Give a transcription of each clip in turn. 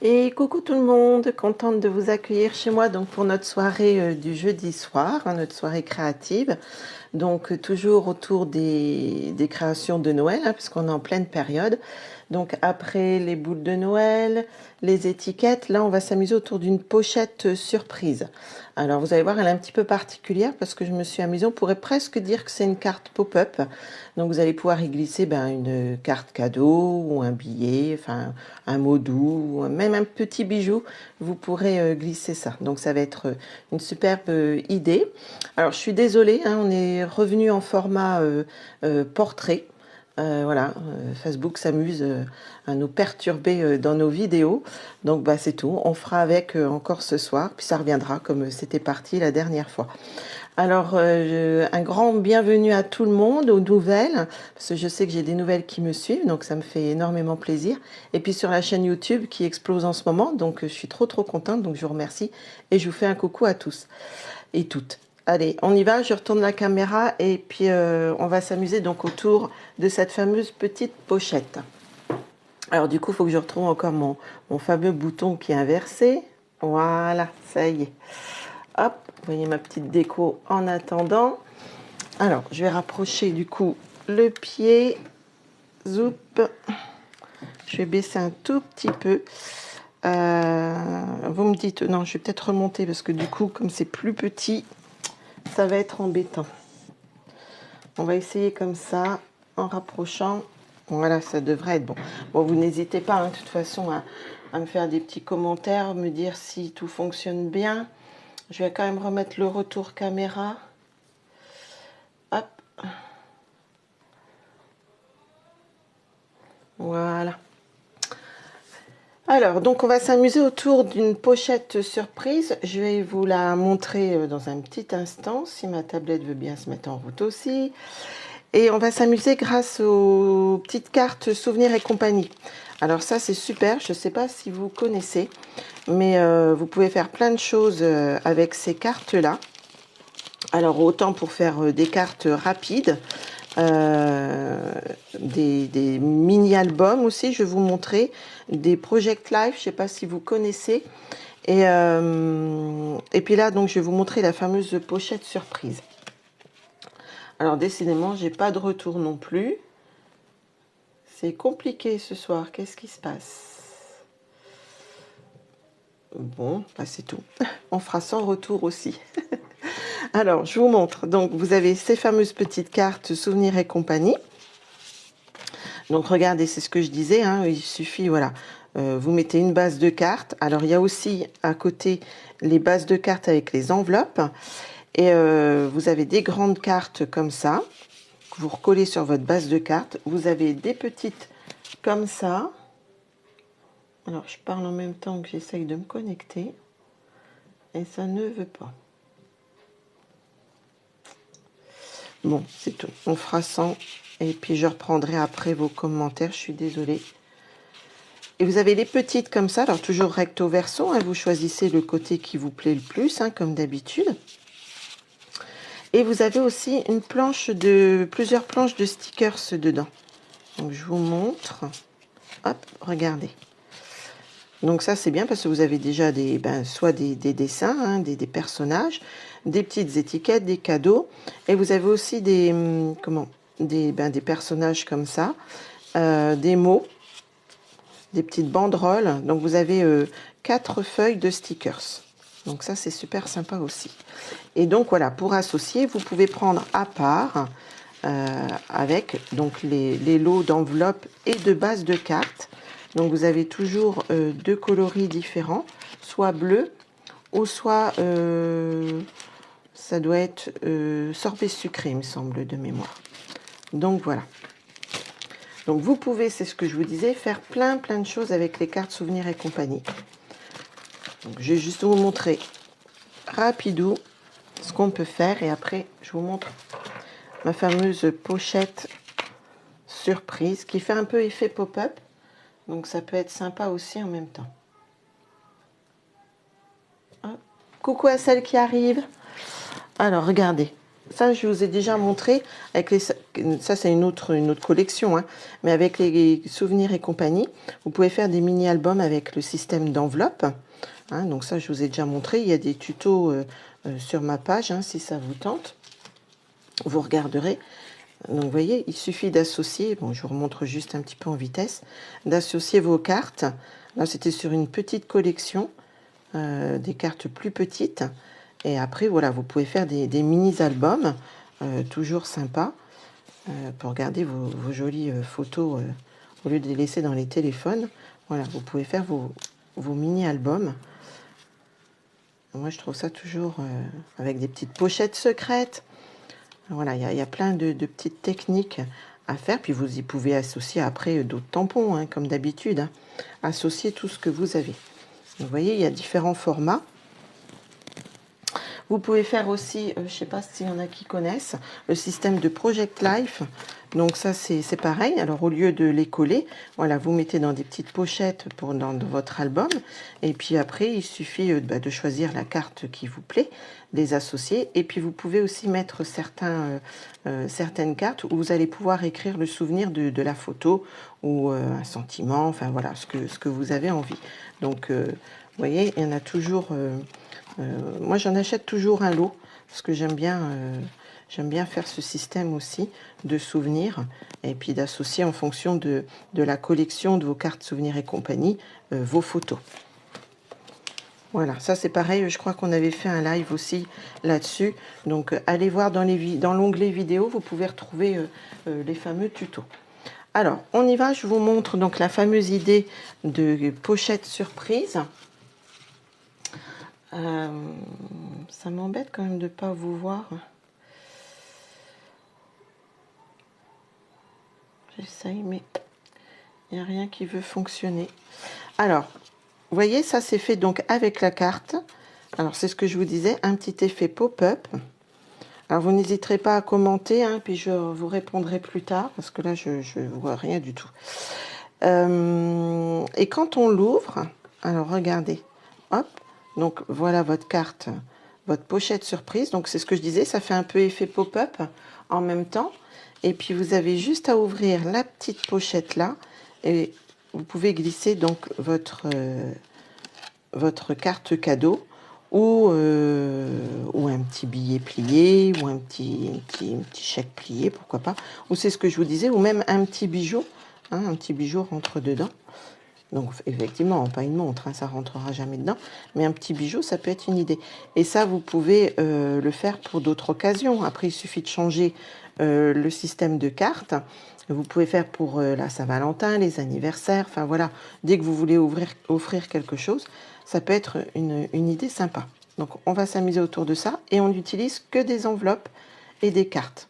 Et coucou tout le monde, contente de vous accueillir chez moi donc pour notre soirée du jeudi soir, hein, notre soirée créative. Donc toujours autour des créations de Noël, hein, puisqu'on est en pleine période. Donc après les boules de Noël, les étiquettes, là on va s'amuser autour d'une pochette surprise. Alors vous allez voir, elle est un petit peu particulière parce que je me suis amusée. On pourrait presque dire que c'est une carte pop-up. Donc vous allez pouvoir y glisser une carte cadeau ou un billet, enfin un mot doux, ou même un petit bijou. Vous pourrez glisser ça. Donc ça va être une superbe idée. Alors je suis désolée, hein, on est revenu en format portrait. Voilà, Facebook s'amuse à nous perturber dans nos vidéos. Donc bah, c'est tout, on fera avec encore ce soir, puis ça reviendra comme c'était parti la dernière fois. Alors un grand bienvenue à tout le monde, aux nouvelles, parce que je sais que j'ai des nouvelles qui me suivent, donc ça me fait énormément plaisir. Et puis sur la chaîne YouTube qui explose en ce moment, donc je suis trop contente, donc je vous remercie et je vous fais un coucou à tous et toutes. Allez, on y va, je retourne la caméra et puis on va s'amuser donc autour de cette fameuse petite pochette. Alors du coup, il faut que je retrouve encore mon fameux bouton qui est inversé. Voilà, ça y est. Hop, vous voyez ma petite déco en attendant. Alors, je vais rapprocher du coup le pied. Zoup. Je vais baisser un tout petit peu. Vous me dites, non, je vais peut-être remonter parce que du coup, comme c'est plus petit, ça va être embêtant. On va essayer comme ça, en rapprochant. Voilà, ça devrait être bon. Bon, vous n'hésitez pas, hein, de toute façon, à me faire des petits commentaires, me dire si tout fonctionne bien. Je vais quand même remettre le retour caméra. Hop. Voilà. Alors, donc on va s'amuser autour d'une pochette surprise. Je vais vous la montrer dans un petit instant, si ma tablette veut bien se mettre en route aussi. Et on va s'amuser grâce aux petites cartes souvenirs et compagnie. Alors ça, c'est super. Je ne sais pas si vous connaissez, mais vous pouvez faire plein de choses avec ces cartes-là. Alors, autant pour faire des cartes rapides, des mini-albums aussi, je vais vous montrer, des Project Life, je ne sais pas si vous connaissez. Et puis là, donc, je vais vous montrer la fameuse pochette surprise. Alors, décidément, j'ai pas de retour non plus. C'est compliqué ce soir, qu'est-ce qui se passe? Bon, bah c'est tout. On fera sans retour aussi. Alors, je vous montre. Donc, vous avez ces fameuses petites cartes souvenirs et compagnie. Donc, regardez, c'est ce que je disais. Hein, il suffit, voilà, vous mettez une base de cartes. Alors, il y a aussi à côté les bases de cartes avec les enveloppes. Et vous avez des grandes cartes comme ça, que vous recollez sur votre base de cartes. Vous avez des petites comme ça. Alors, je parle en même temps que j'essaye de me connecter. Et ça ne veut pas. Bon, c'est tout. On fera sans. Et puis, je reprendrai après vos commentaires. Je suis désolée. Et vous avez les petites comme ça. Alors, toujours recto verso. Hein, vous choisissez le côté qui vous plaît le plus, hein, comme d'habitude. Et vous avez aussi une planche plusieurs planches de stickers dedans. Donc, je vous montre. Hop, regardez. Donc ça, c'est bien parce que vous avez déjà soit des dessins, hein, des personnages, des petites étiquettes, des cadeaux. Et vous avez aussi des personnages comme ça, des mots, des petites banderoles. Donc vous avez 4 feuilles de stickers. Donc ça, c'est super sympa aussi. Et donc voilà, pour associer, vous pouvez prendre à part avec donc les lots d'enveloppes et de bases de cartes. Donc vous avez toujours 2 coloris différents, soit bleu ou soit ça doit être sorbet sucré, il me semble, de mémoire. Donc voilà. Donc vous pouvez, c'est ce que je vous disais, faire plein de choses avec les cartes souvenirs et compagnie. Donc je vais juste vous montrer rapidou ce qu'on peut faire et après je vous montre ma fameuse pochette surprise qui fait un peu effet pop-up. Donc ça peut être sympa aussi en même temps. Hop. Coucou à celle qui arrive. Alors regardez. ça, je vous ai déjà montré. Avec ça, c'est une autre collection, hein, mais avec les souvenirs et compagnie, vous pouvez faire des mini-albums avec le système d'enveloppe. Hein, donc ça, je vous ai déjà montré. Il y a des tutos sur ma page, hein, si ça vous tente. Vous regarderez. Donc, vous voyez, il suffit d'associer, bon, je vous remontre juste un petit peu en vitesse, d'associer vos cartes. Là, c'était sur une petite collection, des cartes plus petites. Et après, voilà, vous pouvez faire des mini-albums, toujours sympas, pour garder vos jolies photos au lieu de les laisser dans les téléphones. Voilà, vous pouvez faire vos mini-albums. Moi, je trouve ça toujours avec des petites pochettes secrètes. Voilà, il y a plein de petites techniques à faire. Puis vous y pouvez associer après d'autres tampons, hein, comme d'habitude. Hein. Associer tout ce que vous avez. Vous voyez, il y a différents formats. Vous pouvez faire aussi, je ne sais pas s'il y en a qui connaissent, le système de Project Life. Donc ça, c'est pareil. Alors, au lieu de les coller, voilà, vous mettez dans des petites pochettes dans votre album. Et puis après, il suffit de choisir la carte qui vous plaît, les associer. Et puis, vous pouvez aussi mettre certaines cartes où vous allez pouvoir écrire le souvenir de la photo ou un sentiment, enfin voilà, ce que vous avez envie. Donc, vous voyez, il y en a toujours... moi, j'en achète toujours un lot parce que j'aime bien faire ce système aussi de souvenirs et puis d'associer en fonction de la collection de vos cartes souvenirs et compagnie vos photos. Voilà, ça c'est pareil, je crois qu'on avait fait un live aussi là-dessus. Donc allez voir dans l'onglet vidéo, vous pouvez retrouver les fameux tutos. Alors, on y va, je vous montre donc la fameuse idée de pochette surprise. Ça m'embête quand même de ne pas vous voir. J'essaye, mais il n'y a rien qui veut fonctionner. Alors, vous voyez, ça c'est fait donc avec la carte. Alors, c'est ce que je vous disais, un petit effet pop-up. Alors, vous n'hésiterez pas à commenter, hein, puis je vous répondrai plus tard, parce que là, je ne vois rien du tout. Et quand on l'ouvre, alors regardez, hop, donc voilà votre carte, votre pochette surprise. Donc c'est ce que je disais, ça fait un peu effet pop-up en même temps. Et puis vous avez juste à ouvrir la petite pochette là et vous pouvez glisser donc votre carte cadeau ou un petit billet plié ou un petit chèque plié, pourquoi pas. Ou c'est ce que je vous disais, ou même un petit bijou, hein, un petit bijou rentre dedans. Donc effectivement, pas une montre, hein, ça rentrera jamais dedans, mais un petit bijou, ça peut être une idée. Et ça, vous pouvez le faire pour d'autres occasions. Après, il suffit de changer le système de cartes. Vous pouvez faire pour la Saint-Valentin, les anniversaires, enfin voilà, dès que vous voulez offrir quelque chose, ça peut être une idée sympa. Donc on va s'amuser autour de ça et on n'utilise que des enveloppes et des cartes.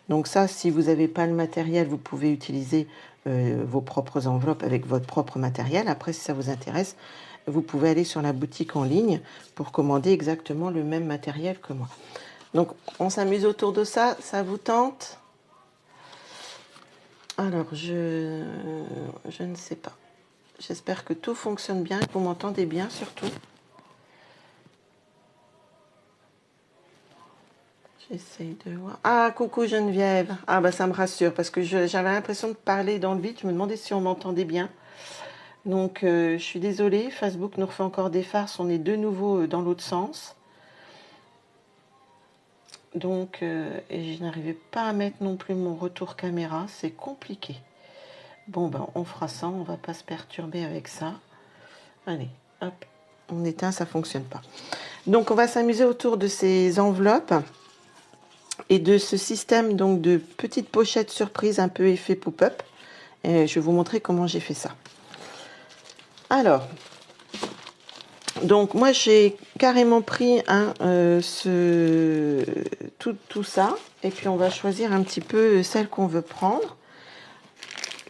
Donc ça, si vous n'avez pas le matériel, vous pouvez utiliser vos propres enveloppes avec votre propre matériel. Après, si ça vous intéresse, vous pouvez aller sur la boutique en ligne pour commander exactement le même matériel que moi. Donc, on s'amuse autour de ça. Ça vous tente? Alors, je ne sais pas. J'espère que tout fonctionne bien, que vous m'entendez bien surtout. J'essaye de voir. Ah, coucou Geneviève. Ah, bah ça me rassure parce que j'avais l'impression de parler dans le vide. Je me demandais si on m'entendait bien. Donc, je suis désolée. Facebook nous refait encore des farces. On est de nouveau dans l'autre sens. Donc, et je n'arrivais pas à mettre non plus mon retour caméra. C'est compliqué. Bon, ben, on fera ça. On va pas se perturber avec ça. Allez, hop. On éteint, ça fonctionne pas. Donc, on va s'amuser autour de ces enveloppes. Et de ce système donc de petites pochettes surprises un peu effet pop-up. Et je vais vous montrer comment j'ai fait ça. Alors, donc moi j'ai carrément pris tout ça. Et puis on va choisir un petit peu celle qu'on veut prendre.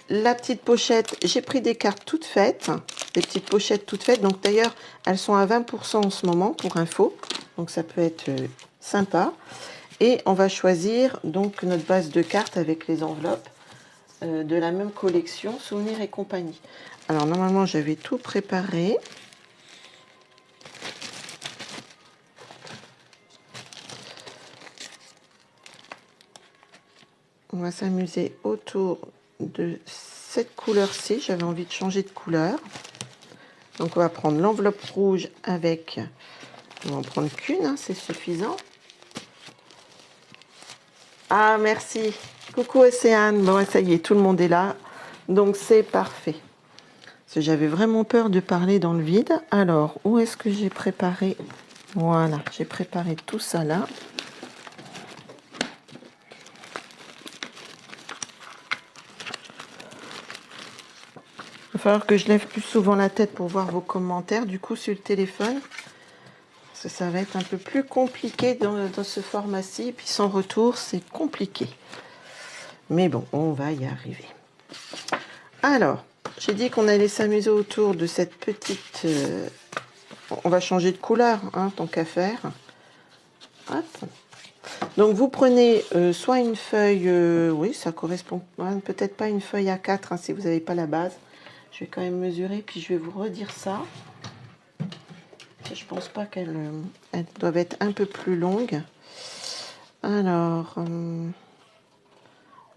La petite pochette, j'ai pris des cartes toutes faites. Des petites pochettes toutes faites. Donc d'ailleurs, elles sont à 20% en ce moment pour info. Donc ça peut être sympa. Et on va choisir donc notre base de cartes avec les enveloppes de la même collection, Souvenirs et compagnie. Alors normalement j'avais tout préparé. On va s'amuser autour de cette couleur-ci. J'avais envie de changer de couleur. Donc on va prendre l'enveloppe rouge avec... On va en prendre qu'une, hein, c'est suffisant. Ah, merci. Coucou Océane. Bon, ça y est, tout le monde est là. Donc c'est parfait. Parce que j'avais vraiment peur de parler dans le vide. Alors, où est-ce que j'ai préparé? Voilà, j'ai préparé tout ça là. Il va falloir que je lève plus souvent la tête pour voir vos commentaires. Du coup, sur le téléphone, parce que ça va être un peu plus compliqué dans ce format-ci. Et puis sans retour, c'est compliqué. Mais bon, on va y arriver. Alors, j'ai dit qu'on allait s'amuser autour de cette petite... on va changer de couleur, hein, tant qu'à faire. Hop. Donc, vous prenez soit une feuille... oui, ça correspond... Hein, peut-être pas une feuille A4, hein, si vous n'avez pas la base. Je vais quand même mesurer, puis je vais vous redire ça. Je pense pas qu'elles doivent être un peu plus longues. Alors...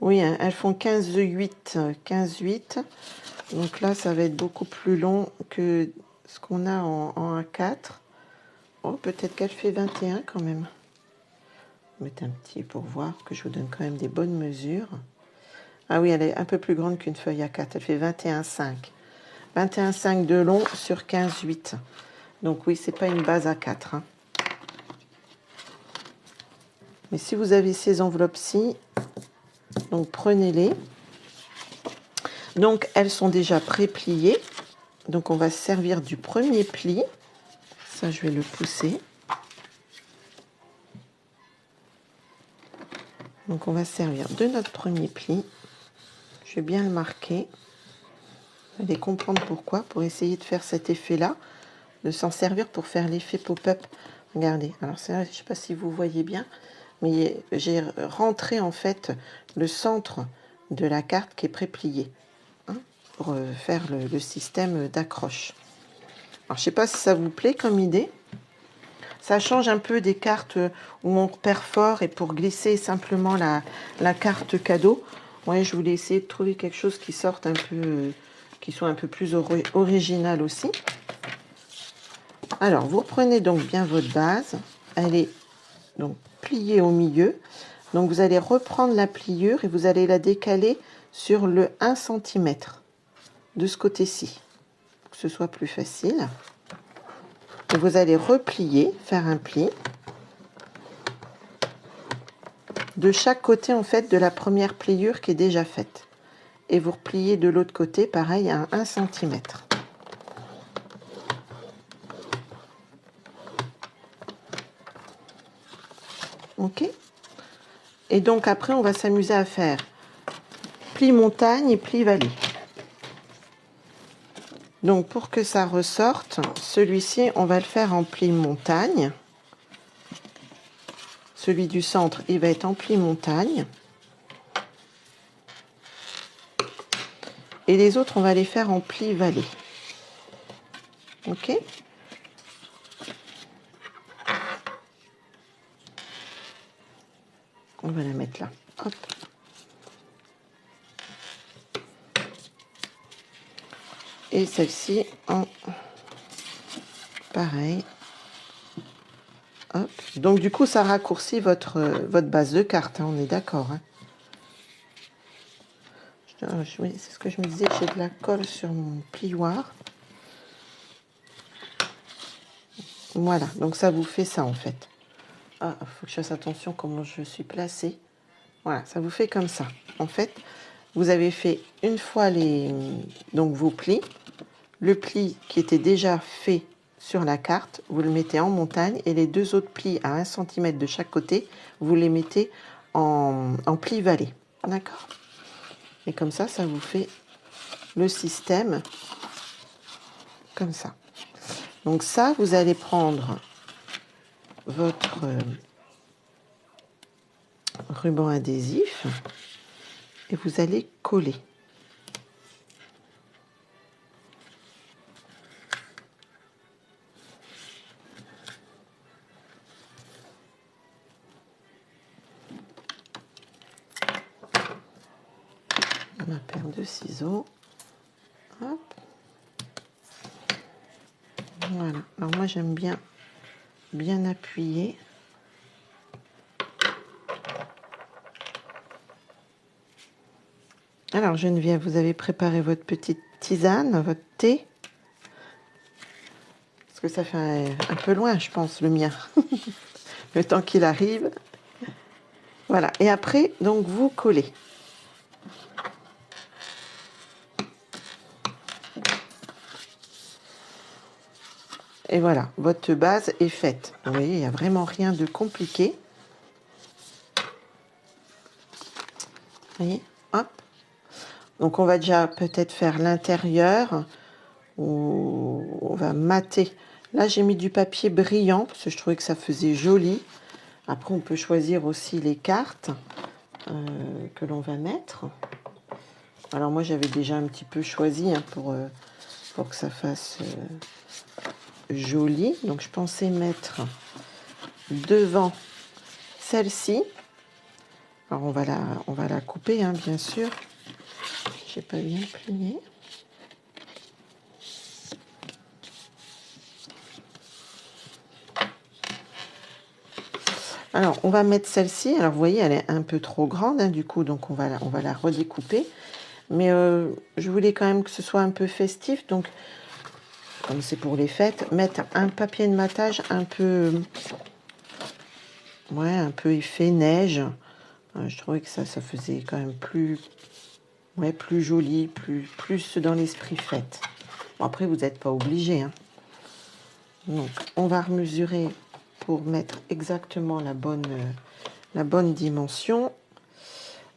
oui, hein, elles font 15,8. 15,8. Donc là, ça va être beaucoup plus long que ce qu'on a en A4. Oh, peut-être qu'elle fait 21 quand même. Je vais mettre un petit pour voir que je vous donne quand même des bonnes mesures. Ah oui, elle est un peu plus grande qu'une feuille A4. Elle fait 21,5. 21,5 de long sur 15,8. Donc oui, c'est pas une base A4. Hein. Mais si vous avez ces enveloppes-ci, donc prenez-les. Donc elles sont déjà pré-pliées. Donc on va se servir du premier pli. Ça, je vais le pousser. Donc on va se servir de notre premier pli. Je vais bien le marquer. Vous allez comprendre pourquoi. Pour essayer de faire cet effet-là. De s'en servir pour faire l'effet pop-up. Regardez. Alors c'est vrai, je ne sais pas si vous voyez bien. Mais j'ai rentré en fait le centre de la carte qui est pré-pliée. Hein, pour faire le système d'accroche. Alors je ne sais pas si ça vous plaît comme idée. Ça change un peu des cartes où on perfore et pour glisser simplement la carte cadeau. Ouais, je voulais essayer de trouver quelque chose qui sorte un peu, qui soit un peu plus original aussi. Alors, vous reprenez donc bien votre base. Elle est donc pliée au milieu. Donc, vous allez reprendre la pliure et vous allez la décaler sur le 1 cm de ce côté-ci, pour que ce soit plus facile. Et vous allez replier, faire un pli. De chaque côté, en fait, de la première pliure qui est déjà faite. Et vous repliez de l'autre côté, pareil, à 1 cm. OK? Et donc, après, on va s'amuser à faire pli montagne et pli vallée. Donc, pour que ça ressorte, celui-ci, on va le faire en pli montagne. Celui du centre, il va être en pli montagne. Et les autres, on va les faire en pli vallée. OK? On va la mettre là. Hop. Et celle-ci en pareil. Hop. Donc du coup, ça raccourcit votre base de carte, hein, on est d'accord. Hein. Oui, c'est ce que je me disais, j'ai de la colle sur mon plioir. Voilà, donc ça vous fait ça en fait. Ah, il faut que je fasse attention comment je suis placée. Voilà, ça vous fait comme ça. En fait, vous avez fait une fois donc vos plis. Le pli qui était déjà fait sur la carte, vous le mettez en montagne et les deux autres plis à 1 cm de chaque côté, vous les mettez en pli vallée. D'accord? Et comme ça, ça vous fait le système comme ça. Donc ça, vous allez prendre votre ruban adhésif et vous allez coller. ciseaux. Hop. Voilà. Alors moi j'aime bien appuyer. Alors Geneviève, vous avez préparé votre petite tisane, votre thé? Parce que ça fait un peu loin, je pense, le mien. Le temps qu'il arrive. Voilà. Et après, donc, vous collez. Et voilà, votre base est faite. Vous voyez, il n'y a vraiment rien de compliqué. Vous voyez, hop. Donc, on va déjà peut-être faire l'intérieur. Où on va mater. Là, j'ai mis du papier brillant parce que je trouvais que ça faisait joli. Après, on peut choisir aussi les cartes que l'on va mettre. Alors, moi, j'avais déjà un petit peu choisi pour que ça fasse joli. Donc, je pensais mettre devant celle-ci. Alors, on va la couper, hein, bien sûr. J'ai pas bien plié. Alors, on va mettre celle-ci. Alors, vous voyez, elle est un peu trop grande, hein, du coup, donc on va la redécouper. Mais je voulais quand même que ce soit un peu festif, donc, comme c'est pour les fêtes, mettre un papier de matage un peu effet neige. Je trouvais que ça faisait quand même plus joli, plus dans l'esprit fête. Bon, après, vous n'êtes pas obligé, hein. Donc, on va remesurer pour mettre exactement la bonne dimension.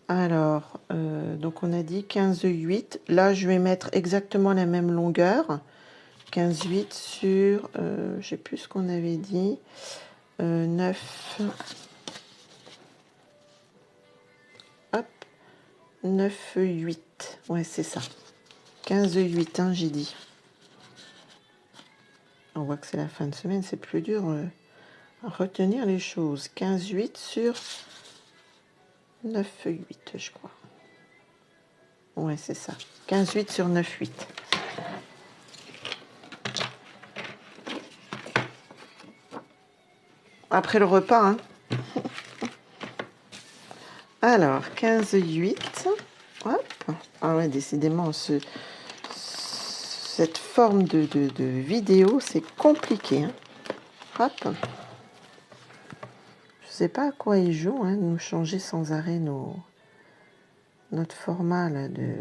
Alors, donc on a dit 15,8. Là, je vais mettre exactement la même longueur. 15,8 sur, je ne sais plus ce qu'on avait dit, 9. Hop, 9,8. Ouais, c'est ça. 15,8, hein, j'ai dit. On voit que c'est la fin de semaine, c'est plus dur à retenir les choses. 15,8 sur 9,8, je crois. Ouais, c'est ça. 15,8 sur 9,8. Après le repas, hein. Alors, 15,8. Hop. Ah ouais, décidément, cette forme de vidéo, c'est compliqué, hein. Hop. Je sais pas à quoi ils jouent, hein, de nous changer sans arrêt notre format là, de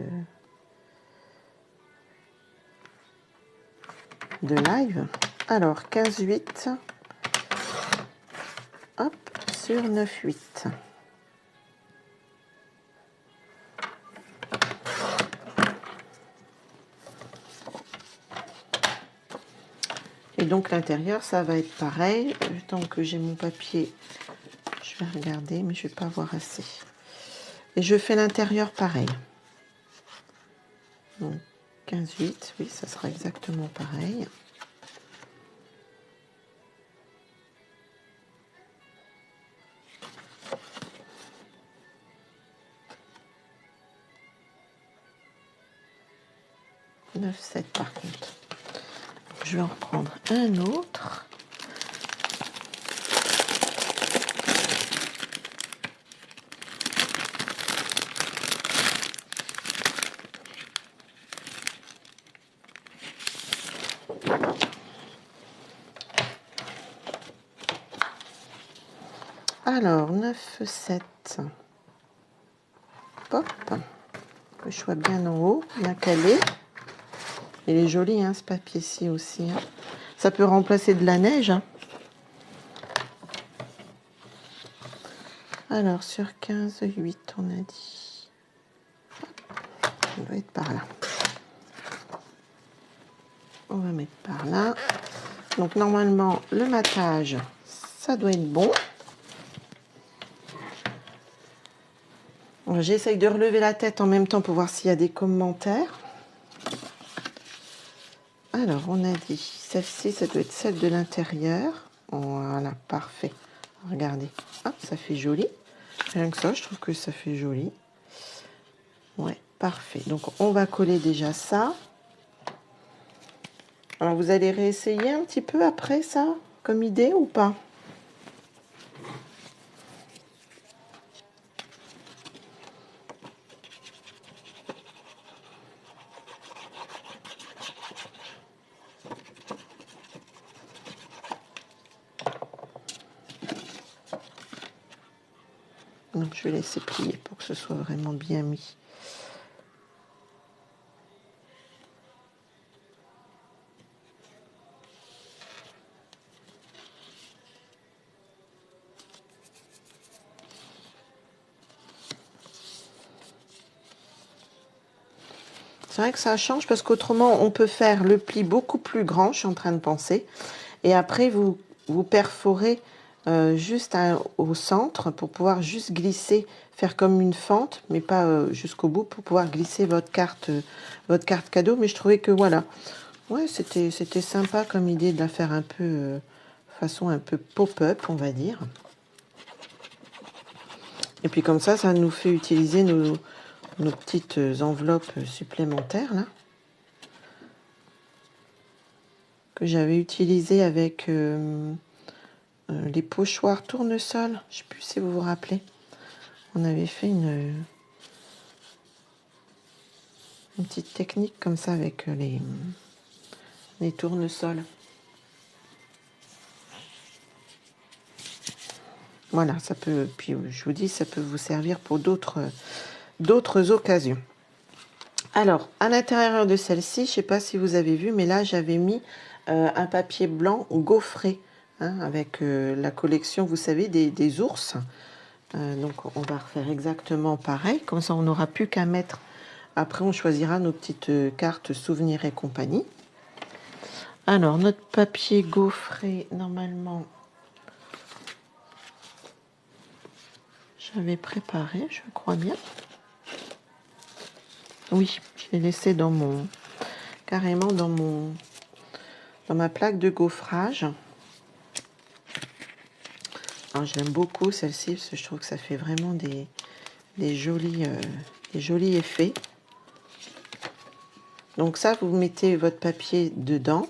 live. Alors, 15,8. Hop, sur 9,8. Et donc l'intérieur, ça va être pareil. Tant que j'ai mon papier, je vais regarder, mais je ne vais pas voir assez. Et je fais l'intérieur pareil. Donc 15,8, oui, ça sera exactement pareil. « 9,7 par contre. Je vais en reprendre un autre. Alors, 9,7. Hop. Que je sois bien en haut, bien calé. Il est joli, hein, ce papier-ci aussi. Hein. Ça peut remplacer de la neige. Hein. Alors, sur 15,8, on a dit. On doit être par là. On va mettre par là. Donc, normalement, le matage, ça doit être bon. J'essaye de relever la tête en même temps pour voir s'il y a des commentaires. Alors, on a dit, celle-ci, ça doit être celle de l'intérieur. Voilà, parfait. Regardez. Hop, ça fait joli. Rien que ça, je trouve que ça fait joli. Ouais, Parfait. Donc, on va coller déjà ça. Alors, vous allez réessayer un petit peu après ça, comme idée ou pas? Donc, je vais laisser plier pour que ce soit vraiment bien mis. C'est vrai que ça change parce qu'autrement, on peut faire le pli beaucoup plus grand, je suis en train de penser. Et après, vous perforez juste au centre pour pouvoir juste glisser, faire comme une fente, mais pas jusqu'au bout, pour pouvoir glisser votre carte cadeau. Mais je trouvais que voilà, ouais, c'était sympa comme idée de la faire un peu façon un peu pop-up, on va dire. Et puis comme ça nous fait utiliser nos petites enveloppes supplémentaires là, que j'avais utilisées avec les pochoirs tournesol. Je ne sais plus si vous vous rappelez. On avait fait une petite technique comme ça avec les tournesols. Voilà, ça peut, puis je vous dis, ça peut vous servir pour d'autres occasions. Alors, à l'intérieur de celle-ci, je ne sais pas si vous avez vu, mais là, j'avais mis un papier blanc gaufré, hein, avec la collection, vous savez, des ours. Donc, on va refaire exactement pareil. Comme ça, on n'aura plus qu'à mettre. Après, on choisira nos petites cartes souvenirs et compagnie. Alors, notre papier gaufré, normalement, j'avais préparé, je crois bien. Oui, je l'ai laissé carrément dans ma plaque de gaufrage. Alors, j'aime beaucoup celle-ci parce que je trouve que ça fait vraiment des jolis effets. Donc ça, vous mettez votre papier dedans.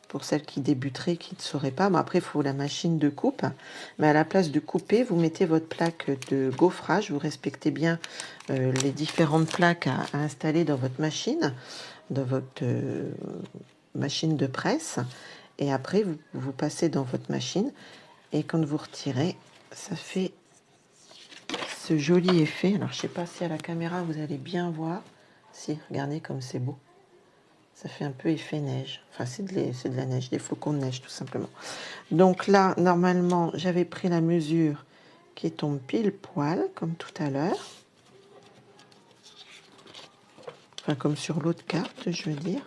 Pour celles qui débuteraient, qui ne sauraient pas. Mais après, il faut la machine de coupe. Mais à la place de couper, vous mettez votre plaque de gaufrage. Vous respectez bien les différentes plaques à installer dans votre machine, dans votre machine de presse. Et après, vous passez dans votre machine. Et quand vous retirez, ça fait ce joli effet. Alors, je ne sais pas si à la caméra, vous allez bien voir. Si, regardez comme c'est beau. Ça fait un peu effet neige. Enfin, c'est de la neige, des flocons de neige, tout simplement. Donc là, normalement, j'avais pris la mesure qui tombe pile poil, comme tout à l'heure. Enfin, comme sur l'autre carte, je veux dire.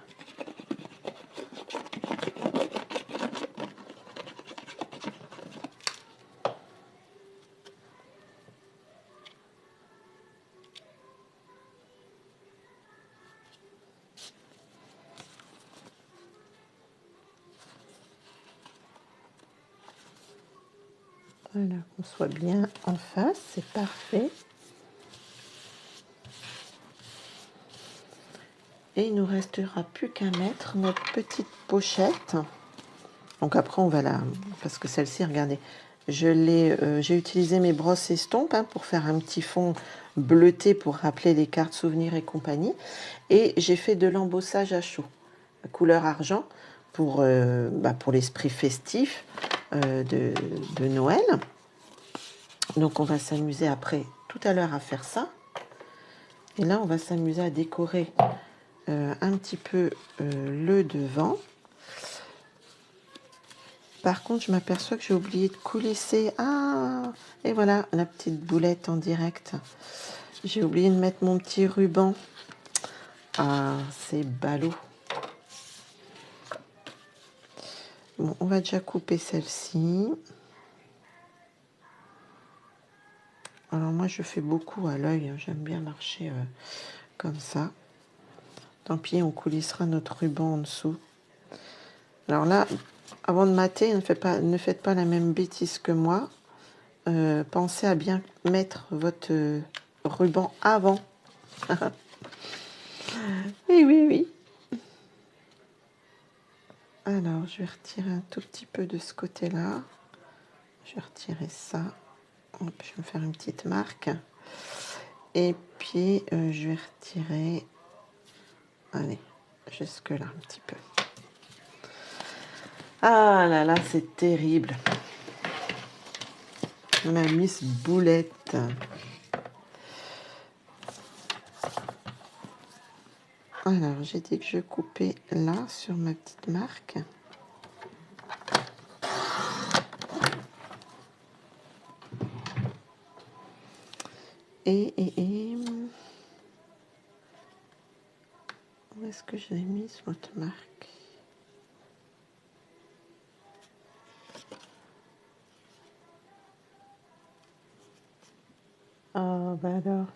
Voilà, qu'on soit bien en face, c'est parfait. Et il nous restera plus qu'à mettre notre petite pochette. Donc après, on va parce que celle-ci, regardez, j'ai utilisé mes brosses estompes pour faire un petit fond bleuté pour rappeler les cartes souvenirs et compagnie. Et j'ai fait de l'embossage à chaud, couleur argent, pour l'esprit festif de Noël. Donc on va s'amuser après, tout à l'heure, à faire ça. Et là, on va s'amuser à décorer un petit peu le devant. Par contre, je m'aperçois que j'ai oublié de coulisser. Ah, et voilà, la petite boulette en direct. J'ai oublié de mettre mon petit ruban. Ah, c'est ballot. Bon, on va déjà couper celle-ci. Alors moi, je fais beaucoup à l'œil. J'aime bien marcher comme ça. Tant pis, on coulissera notre ruban en dessous. Alors là, avant de mater, ne faites pas la même bêtise que moi. Pensez à bien mettre votre ruban avant. Oui, oui, oui. Alors, je vais retirer un tout petit peu de ce côté-là. Je vais retirer ça. Hop, je vais me faire une petite marque. Et puis, je vais retirer... Allez, jusque-là un petit peu. Ah là là, c'est terrible. On a mis ce boulette. Alors, j'ai dit que je coupais là, sur ma petite marque. Et où est-ce que je l'ai mis, votre marque? Oh, bah alors.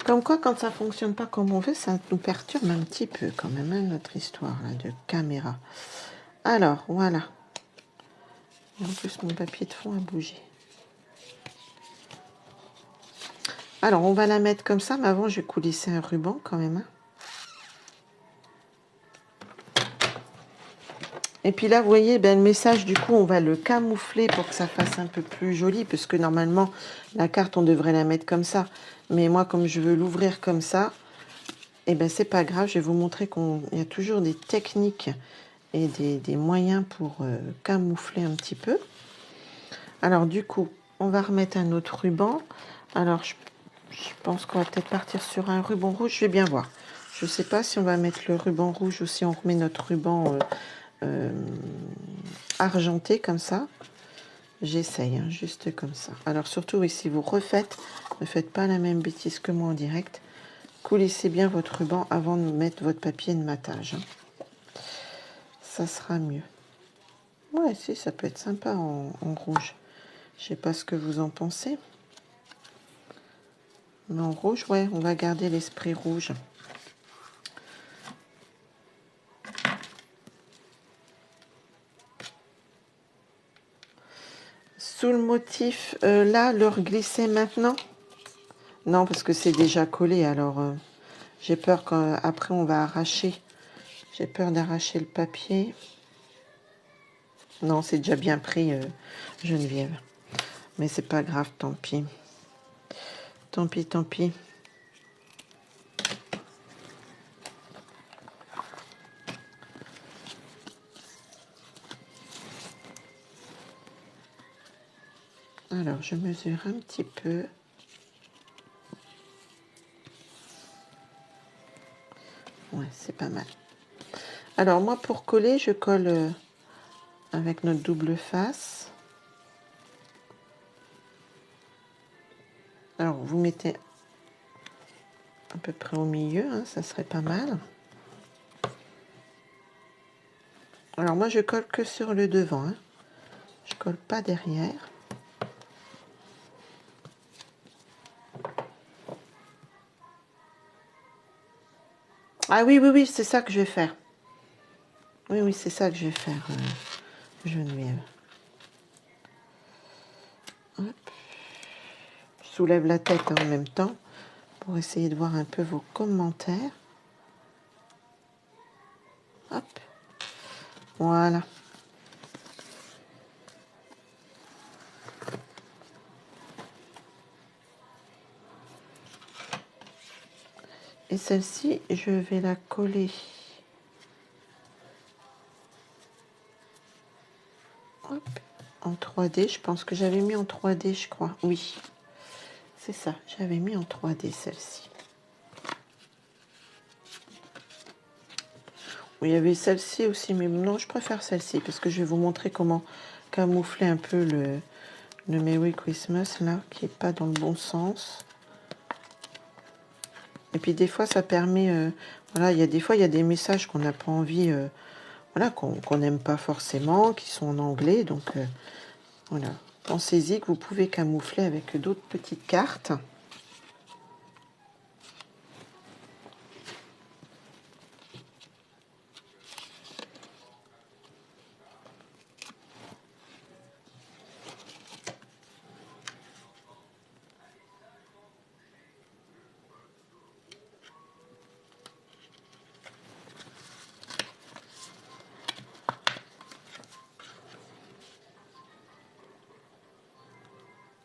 Comme quoi, quand ça fonctionne pas comme on veut, ça nous perturbe un petit peu quand même, hein, notre histoire là, de caméra. Alors, voilà. Et en plus, mon papier de fond a bougé. Alors, on va la mettre comme ça, mais avant, je vais coulisser un ruban quand même. Hein. Et puis là, vous voyez, ben, le message, du coup, on va le camoufler pour que ça fasse un peu plus joli, puisque normalement, la carte, on devrait la mettre comme ça. Mais moi, comme je veux l'ouvrir comme ça, eh ben, c'est pas grave. Je vais vous montrer qu'il y a toujours des techniques et des moyens pour camoufler un petit peu. Alors, du coup, on va remettre un autre ruban. Alors, je pense qu'on va peut-être partir sur un ruban rouge. Je vais bien voir. Je ne sais pas si on va mettre le ruban rouge ou si on remet notre ruban argenté comme ça. J'essaye, hein, juste comme ça. Alors surtout, oui, si vous refaites, ne faites pas la même bêtise que moi en direct. Coulissez bien votre ruban avant de mettre votre papier de matage. Hein. Ça sera mieux. Ouais, si, ça peut être sympa en rouge. Je sais pas ce que vous en pensez. Mais en rouge, ouais, on va garder l'esprit rouge. Sous le motif, là, le reglisser maintenant? Non, parce que c'est déjà collé, alors j'ai peur qu'après on va arracher. J'ai peur d'arracher le papier. Non, c'est déjà bien pris, Geneviève. Mais c'est pas grave, tant pis. Tant pis, tant pis. Alors, je mesure un petit peu. Ouais, c'est pas mal. Alors, moi, pour coller, je colle avec notre double face. Alors, vous mettez à peu près au milieu, hein, ça serait pas mal. Alors, moi, je colle que sur le devant. Hein. Je colle pas derrière. Ah oui, oui, oui, c'est ça que je vais faire. Oui, oui, c'est ça que je vais faire, Geneviève. Hop. Je soulève la tête en même temps pour essayer de voir un peu vos commentaires. Hop. Voilà. Et celle-ci, je vais la coller. Hop. En 3D, je pense que j'avais mis en 3D, je crois. Oui, c'est ça, j'avais mis en 3D celle-ci. Oui, il y avait celle-ci aussi, mais non, je préfère celle-ci parce que je vais vous montrer comment camoufler un peu le Merry Christmas, là, qui n'est pas dans le bon sens. Et puis des fois, ça permet... voilà, des fois, il y a des messages qu'on n'a pas envie... voilà, qu'on n'aime pas forcément, qui sont en anglais. Donc, voilà. Pensez-y que vous pouvez camoufler avec d'autres petites cartes.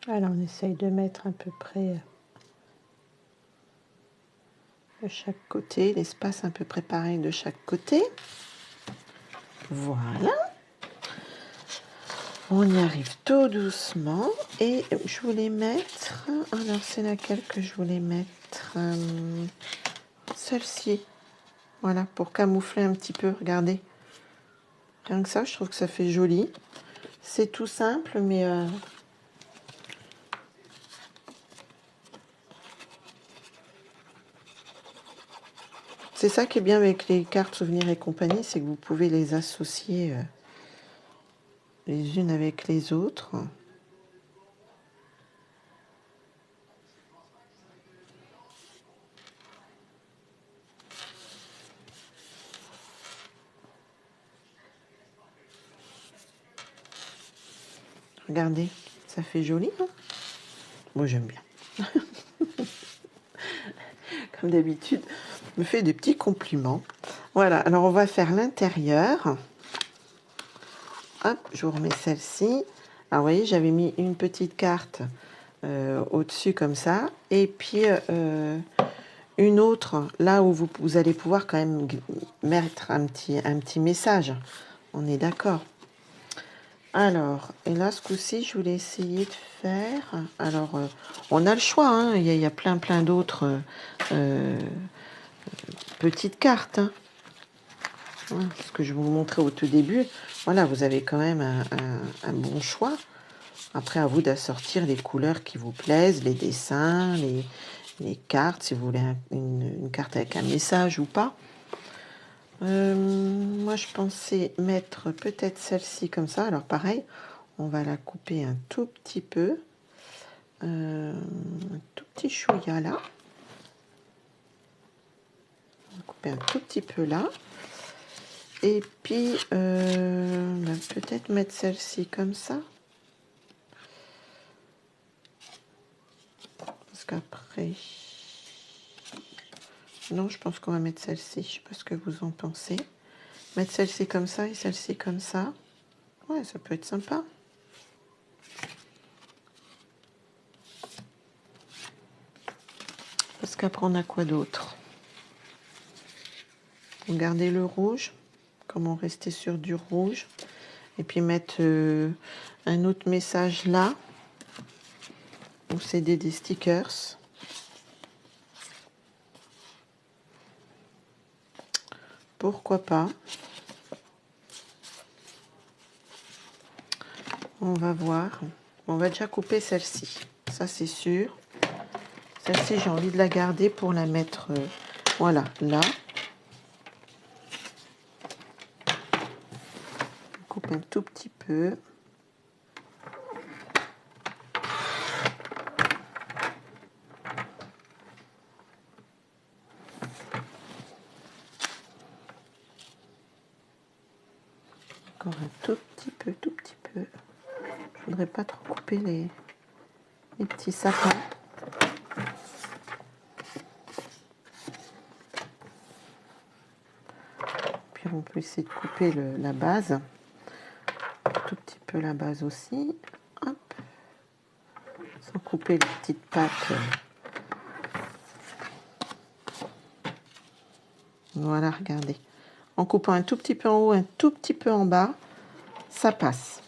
Alors, on essaye de mettre à peu près de chaque côté, l'espace à peu près pareil de chaque côté. Voilà. On y arrive tout doucement. Et je voulais mettre... Alors, c'est laquelle que je voulais mettre celle-ci. Voilà, pour camoufler un petit peu. Regardez. Rien que ça, je trouve que ça fait joli. C'est tout simple, mais... c'est ça qui est bien avec les cartes souvenirs et compagnie, c'est que vous pouvez les associer les unes avec les autres. Regardez, ça fait joli, hein? Moi, j'aime bien. Comme d'habitude, me fait des petits compliments. Voilà, alors on va faire l'intérieur. Hop, je vous remets celle-ci. Alors, vous voyez, j'avais mis une petite carte au-dessus comme ça. Et puis, une autre, là où vous allez pouvoir quand même mettre un petit message. On est d'accord. Alors, et là, ce coup-ci, je voulais essayer de faire... Alors, on a le choix, hein. Il y a plein d'autres petites cartes. Hein. Voilà, ce que je vous montrais au tout début. Voilà, vous avez quand même un bon choix. Après, à vous d'assortir les couleurs qui vous plaisent, les dessins, les cartes, si vous voulez une carte avec un message ou pas. Moi, je pensais mettre peut-être celle-ci comme ça. Alors, pareil, on va la couper un tout petit peu. Un tout petit chouïa là. On va couper un tout petit peu là. Et puis, peut-être mettre celle-ci comme ça. Parce qu'après... Non, je pense qu'on va mettre celle-ci. Je ne sais pas ce que vous en pensez. Mettre celle-ci comme ça et celle-ci comme ça. Ouais, ça peut être sympa. Parce qu'après, on a quoi d'autre? On gardait le rouge. Comment rester sur du rouge. Et puis mettre un autre message là. Ou c'est des stickers. Pourquoi pas? On va voir. On va déjà couper celle-ci. Ça, c'est sûr. Celle-ci, j'ai envie de la garder pour la mettre, voilà, là. On coupe un tout petit peu. Encore un tout petit peu, tout petit peu. Je voudrais pas trop couper les petits sapins. Puis on peut essayer de couper la base. Un tout petit peu la base aussi. Hop. Sans couper les petites pattes. Voilà, regardez. En coupant un tout petit peu en haut, un tout petit peu en bas, ça passe.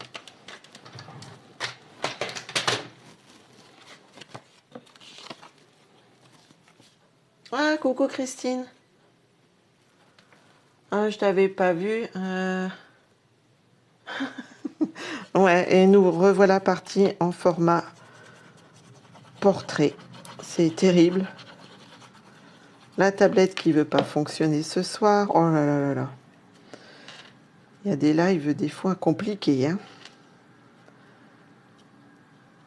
Ah, coucou Christine. Ah, je t'avais pas vu. Ouais, et nous revoilà partis en format portrait. C'est terrible. La tablette qui veut pas fonctionner ce soir. Oh là là là là. Il y a des lives des fois compliqués, hein.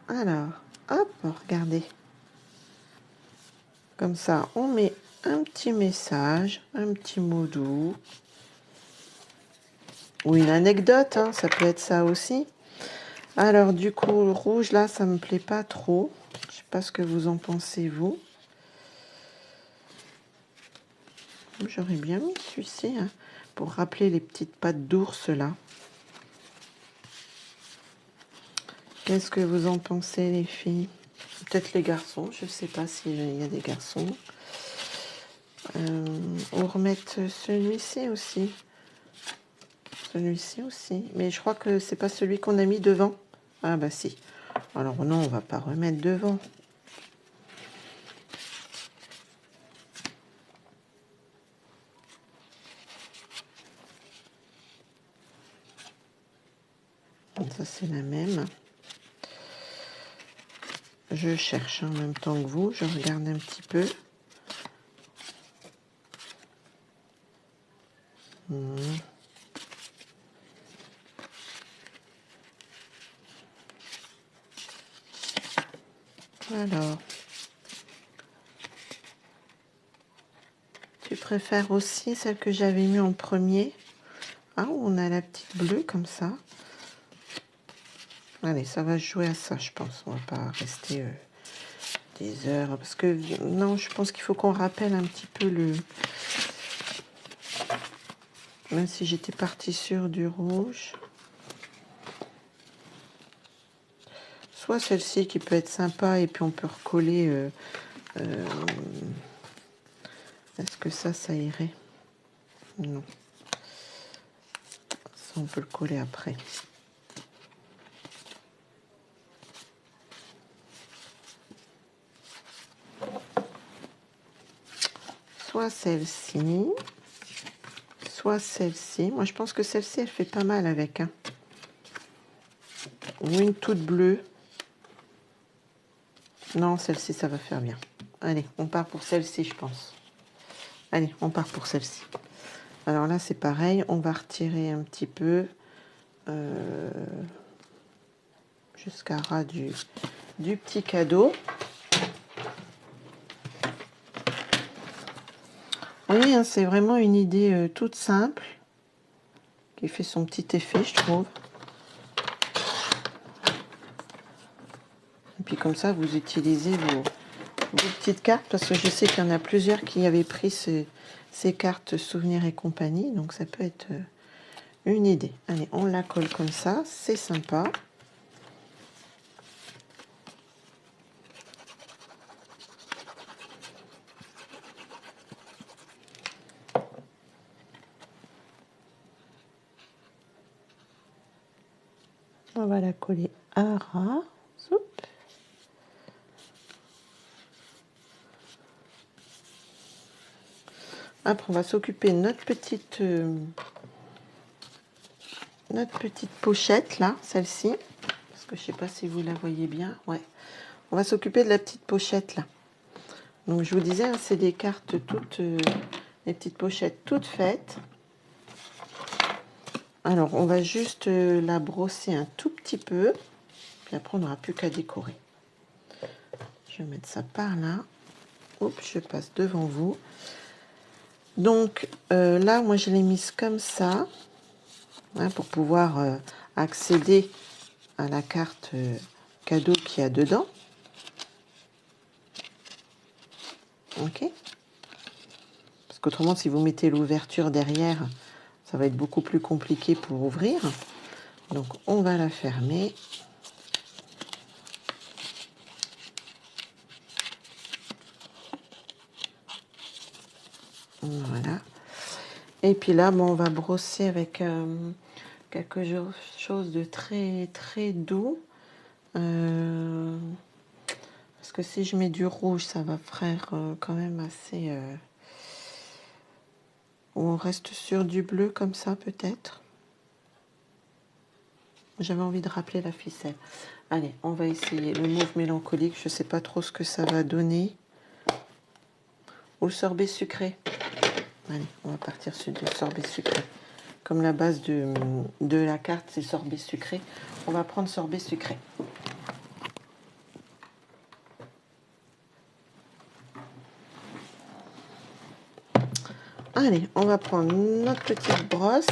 Alors, hop, regardez. Comme ça, on met un petit message, un petit mot doux. Ou une anecdote, hein, ça peut être ça aussi. Alors, du coup, le rouge, là, ça me plaît pas trop. Je sais pas ce que vous en pensez, vous. J'aurais bien mis celui-ci, hein, pour rappeler les petites pattes d'ours, là. Qu'est-ce que vous en pensez, les filles? Peut-être les garçons, je sais pas s'il y a des garçons. On va remettre celui-ci aussi. Celui-ci aussi. Mais je crois que c'est pas celui qu'on a mis devant. Ah bah si. Alors non, on va pas remettre devant. Ça c'est la même. Je cherche en même temps que vous. Je regarde un petit peu. Alors. Tu préfères aussi celle que j'avais mis en premier? Ah, on a la petite bleue comme ça. Allez, ça va jouer à ça, je pense. On va pas rester des heures. Parce que, non, je pense qu'il faut qu'on rappelle un petit peu le... Même si j'étais partie sur du rouge. Soit celle-ci qui peut être sympa et puis on peut recoller... Est-ce que ça irait? Non. Ça, on peut le coller après. Soit celle-ci, soit celle-ci. Moi, je pense que celle-ci, elle fait pas mal avec. Hein. Ou une toute bleue. Non, celle-ci, ça va faire bien. Allez, on part pour celle-ci, je pense. Allez, on part pour celle-ci. Alors là, c'est pareil. On va retirer un petit peu jusqu'à ras du petit cadeau. Oui, hein, c'est vraiment une idée toute simple qui fait son petit effet, je trouve. Et puis comme ça, vous utilisez vos petites cartes, parce que je sais qu'il y en a plusieurs qui avaient pris ces cartes souvenirs et compagnie, donc ça peut être une idée. Allez, on la colle comme ça, c'est sympa. On va la coller à ras. Soup. Après, on va s'occuper de notre petite pochette, là, celle-ci. Parce que je ne sais pas si vous la voyez bien. Ouais. On va s'occuper de la petite pochette, là. Donc, je vous disais, hein, c'est des cartes toutes... les petites pochettes toutes faites. Alors, on va juste la brosser un tout petit peu. Puis après, on n'aura plus qu'à décorer. Je vais mettre ça par là. Oups, je passe devant vous. Donc, là, moi, je l'ai mise comme ça. Hein, pour pouvoir accéder à la carte cadeau qu'il y a dedans. Ok. Parce qu'autrement, si vous mettez l'ouverture derrière, ça va être beaucoup plus compliqué pour ouvrir. Donc, on va la fermer. Voilà. Et puis là, bon, on va brosser avec quelque chose de très, très doux. Parce que si je mets du rouge, ça va faire quand même assez... On reste sur du bleu comme ça, peut-être. J'avais envie de rappeler la ficelle. Allez, on va essayer le mauve mélancolique. Je ne sais pas trop ce que ça va donner. ou le sorbet sucré? Allez, on va partir sur le sorbet sucré. Comme la base de la carte, c'est sorbet sucré. On va prendre sorbet sucré. Allez, on va prendre notre petite brosse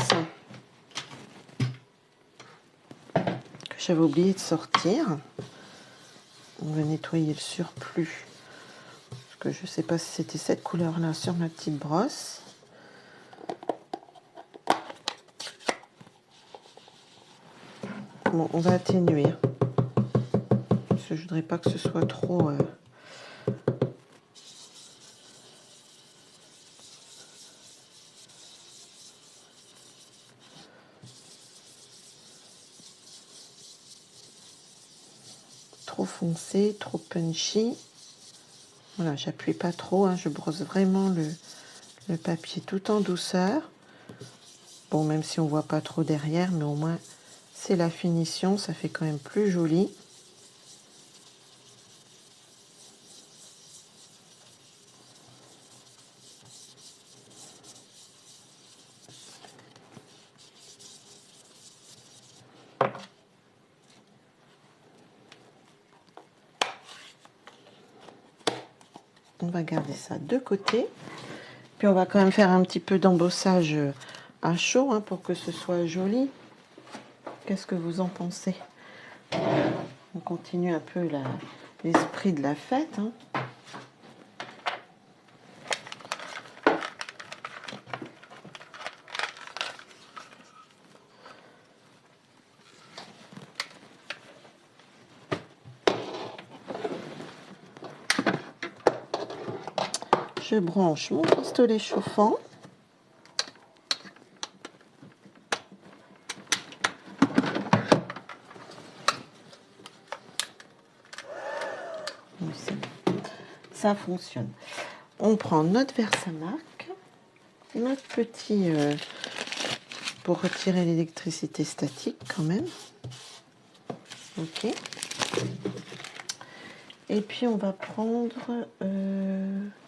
que j'avais oublié de sortir. On va nettoyer le surplus. Parce que je ne sais pas si c'était cette couleur-là sur ma petite brosse. Bon, on va atténuer. Parce que je voudrais pas que ce soit trop... trop foncé, trop punchy. Voilà, j'appuie pas trop, hein, je brosse vraiment le papier tout en douceur. Bon, même si on voit pas trop derrière, mais au moins c'est la finition, ça fait quand même plus joli. On va garder ça de côté. Puis on va quand même faire un petit peu d'embossage à chaud, hein, pour que ce soit joli. Qu'est-ce que vous en pensez? On continue un peu l'esprit de la fête, hein. Je branche mon pistolet chauffant. Oui, ça fonctionne. On prend notre Versamark, notre petit pour retirer l'électricité statique quand même. Ok. Et puis on va prendre...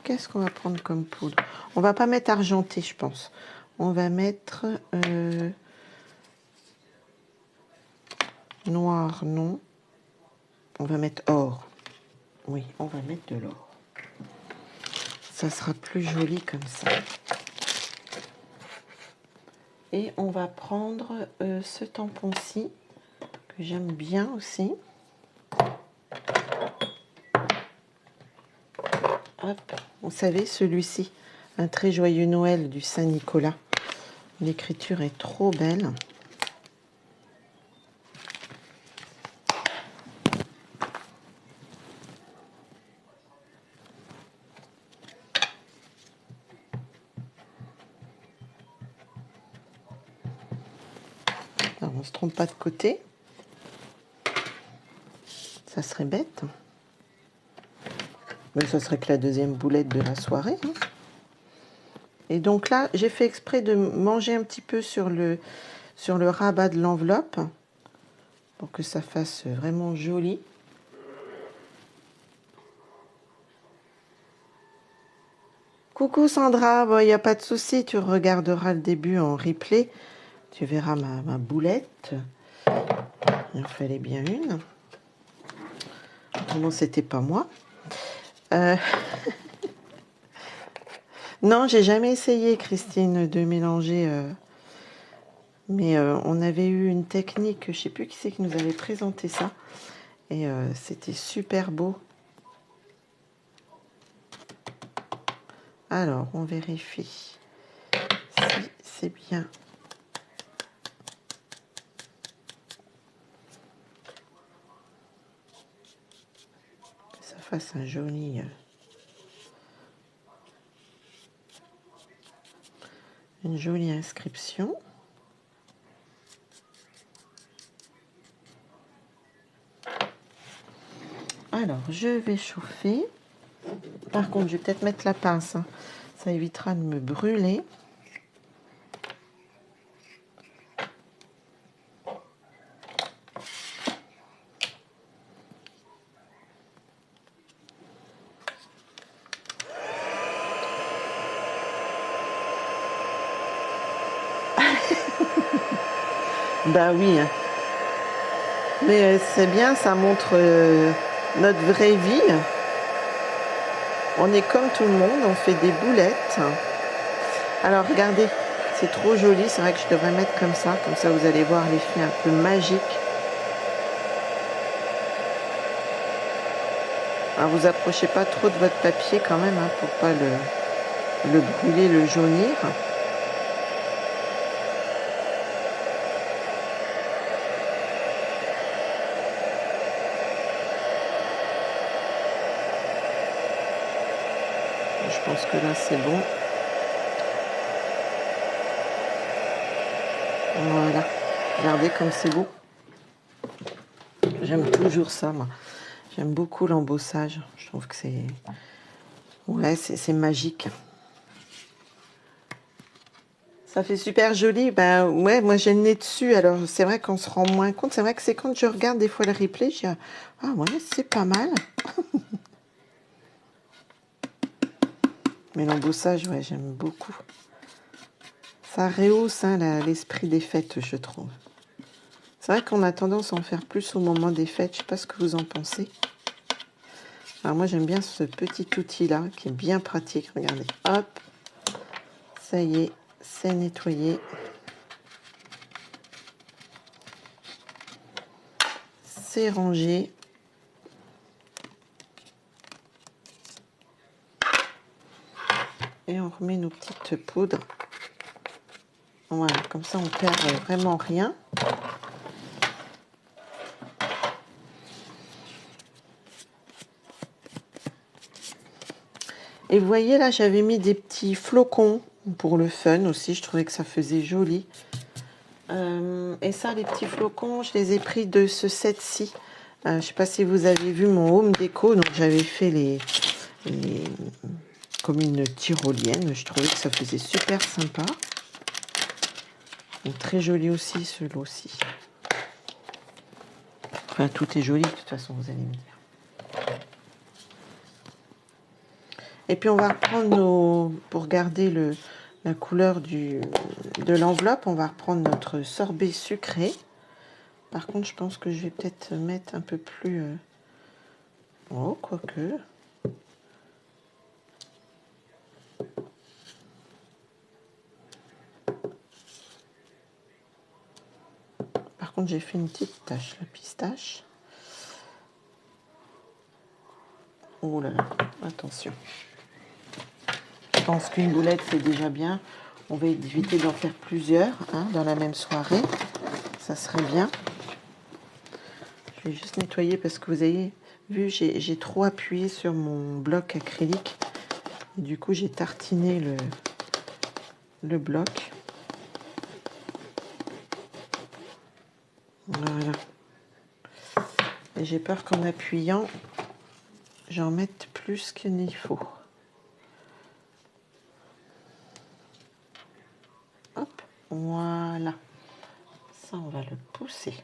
qu'est-ce qu'on va prendre comme poudre? On va pas mettre argenté, je pense. On va mettre noir, non. On va mettre or. Oui, on va mettre de l'or. Ça sera plus joli comme ça. Et on va prendre ce tampon-ci, que j'aime bien aussi. Hop, vous savez, celui-ci, un très joyeux Noël du Saint-Nicolas. L'écriture est trop belle. Alors, on ne se trompe pas de côté. Ça serait bête. Mais ça serait que la deuxième boulette de la soirée, hein. Et donc là, j'ai fait exprès de manger un petit peu sur le rabat de l'enveloppe pour que ça fasse vraiment joli. Coucou Sandra, il n'y a pas de souci, tu regarderas le début en replay. Tu verras ma boulette. Il en fallait bien une. Comment c'était pas moi. Non, j'ai jamais essayé, Christine, de mélanger. Mais on avait eu une technique, je sais plus qui c'est qui nous avait présenté ça. Et c'était super beau. Alors, on vérifie si c'est bien. Que ça fasse un joli... une jolie inscription. Alors, je vais chauffer. Par contre, je vais peut-être mettre la pince, hein. Ça évitera de me brûler. Bah oui, hein. Mais c'est bien, ça montre notre vraie vie. On est comme tout le monde, on fait des boulettes. Alors regardez, c'est trop joli, c'est vrai que je devrais mettre comme ça vous allez voir l'effet un peu magique. Alors vous approchez pas trop de votre papier quand même, hein, pour pas le brûler, le jaunir. Je pense que là c'est bon. Voilà, regardez comme c'est beau. J'aime toujours ça, moi. J'aime beaucoup l'embossage. Je trouve que c'est... Ouais, c'est magique. Ça fait super joli. Ben ouais, moi j'ai le nez dessus. Alors c'est vrai qu'on se rend moins compte. C'est vrai que c'est quand je regarde des fois le replay, je dis ah ouais, c'est pas mal. Mais l'embossage, ouais, j'aime beaucoup. Ça rehausse hein, l'esprit des fêtes, je trouve. C'est vrai qu'on a tendance à en faire plus au moment des fêtes. Je sais pas ce que vous en pensez. Alors moi j'aime bien ce petit outil là qui est bien pratique. Regardez, hop, ça y est, c'est nettoyé. C'est rangé. Et on remet nos petites poudres. Voilà, comme ça on perd vraiment rien. Et vous voyez là, j'avais mis des petits flocons pour le fun aussi. Je trouvais que ça faisait joli. Et ça, les petits flocons, je les ai pris de ce set-ci. Je ne sais pas si vous avez vu mon home déco. Donc j'avais fait comme une tyrolienne. Je trouvais que ça faisait super sympa. Donc, très joli aussi celui-ci. Enfin, tout est joli de toute façon, vous allez me dire. Et puis on va reprendre pour garder la couleur de l'enveloppe, on va reprendre notre sorbet sucré. Par contre, je pense que je vais peut-être mettre un peu plus... Oh, quoique... Par contre, j'ai fait une petite tache, la pistache. Oh là là, attention. Je pense qu'une boulette, c'est déjà bien. On va éviter d'en faire plusieurs hein, dans la même soirée. Ça serait bien. Je vais juste nettoyer parce que vous avez vu, j'ai trop appuyé sur mon bloc acrylique. Et du coup, j'ai tartiné le bloc. Voilà. Et j'ai peur qu'en appuyant, j'en mette plus qu'il n'y faut. Hop, voilà. Ça, on va le pousser.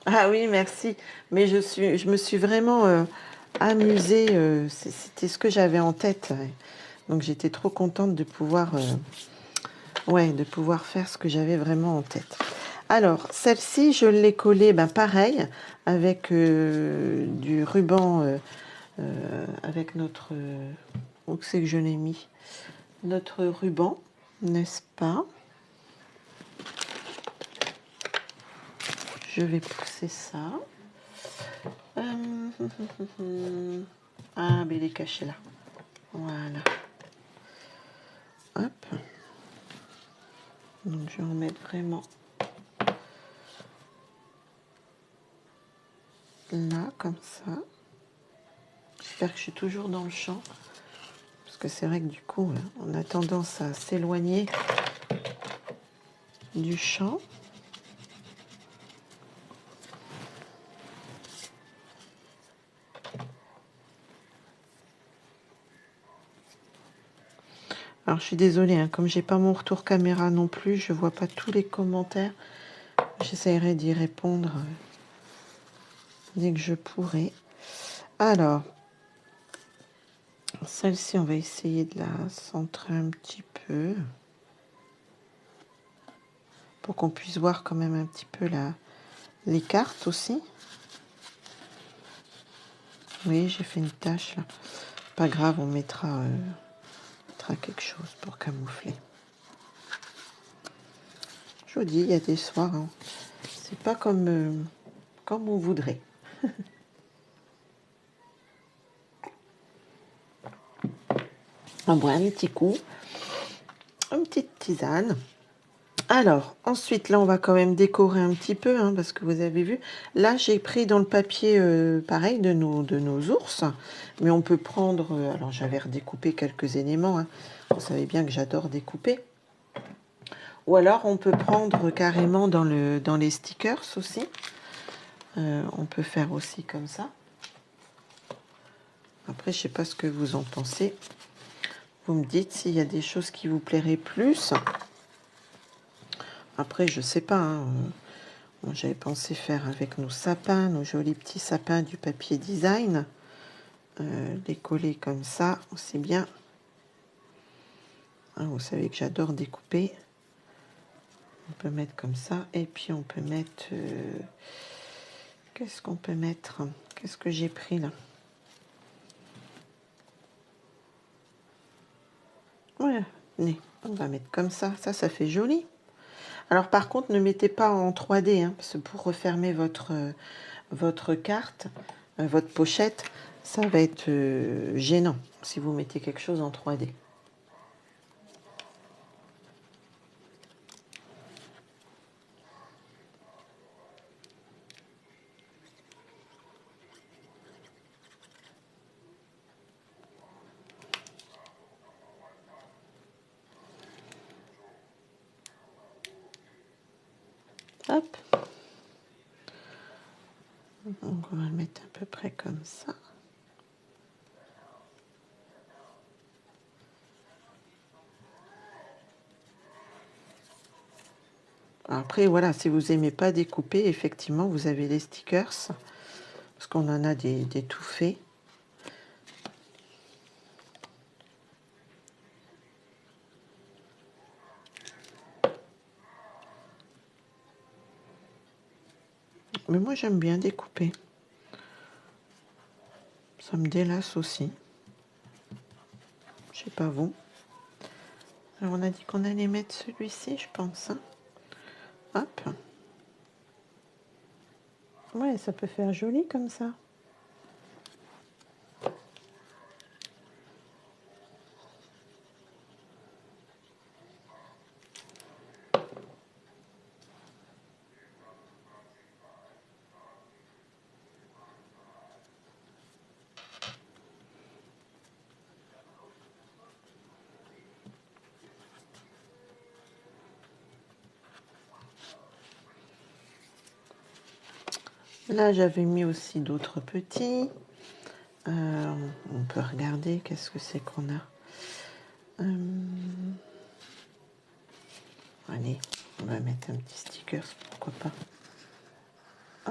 Ah oui, merci. Mais je me suis vraiment amusée. C'était ce que j'avais en tête. Donc j'étais trop contente de pouvoir, de pouvoir faire ce que j'avais vraiment en tête. Alors, celle-ci, je l'ai collée, pareil, avec du ruban, avec notre... où c'est que je l'ai mis? Notre ruban, n'est-ce pas? Je vais pousser ça. Ah, mais il est caché là. Voilà. Hop. Donc, je vais en mettre vraiment là, comme ça. J'espère que je suis toujours dans le champ. Parce que c'est vrai que du coup, on a tendance à s'éloigner du champ. Alors, je suis désolée, hein, comme j'ai pas mon retour caméra non plus, je vois pas tous les commentaires. J'essaierai d'y répondre dès que je pourrai. Alors, Celle-ci, on va essayer de la centrer un petit peu pour qu'on puisse voir quand même un petit peu les cartes aussi. Oui, j'ai fait une tache là. Pas grave, on mettra quelque chose pour camoufler. Je vous dis, il y a des soirs, hein, c'est pas comme on voudrait. On boit un petit coup, une petite tisane. Alors, ensuite, là, on va quand même décorer un petit peu, hein, parce que vous avez vu, là, j'ai pris dans le papier, pareil, de nos ours, mais on peut prendre, alors j'avais redécoupé quelques éléments, hein. Vous savez bien que j'adore découper. Ou alors, on peut prendre carrément dans les stickers aussi. On peut faire aussi comme ça. Après, je ne sais pas ce que vous en pensez. Vous me dites s'il y a des choses qui vous plairaient plus. Après, je sais pas, hein, j'avais pensé faire avec nos sapins, nos jolis petits sapins du papier design. Les coller comme ça, aussi bien. Hein, vous savez que j'adore découper. On peut mettre comme ça. Et puis on peut mettre... qu'est-ce qu'on peut mettre? Qu'est-ce que j'ai pris là? Voilà, on va mettre comme ça. Ça fait joli. Alors par contre, ne mettez pas en 3D, hein, parce que pour refermer votre carte, votre pochette, ça va être gênant si vous mettez quelque chose en 3D. Hop. Donc on va le mettre à peu près comme ça. Après, voilà, si vous n'aimez pas découper, effectivement, vous avez les stickers, parce qu'on en a des tout faits. Mais moi, j'aime bien découper. Ça me délasse aussi. Je sais pas vous. Alors, on a dit qu'on allait mettre celui-ci, je pense. Hein. Hop. Ouais, ça peut faire joli comme ça. Là, j'avais mis aussi d'autres petits. On peut regarder qu'est-ce que c'est qu'on a. Allez, on va mettre un petit sticker, pourquoi pas.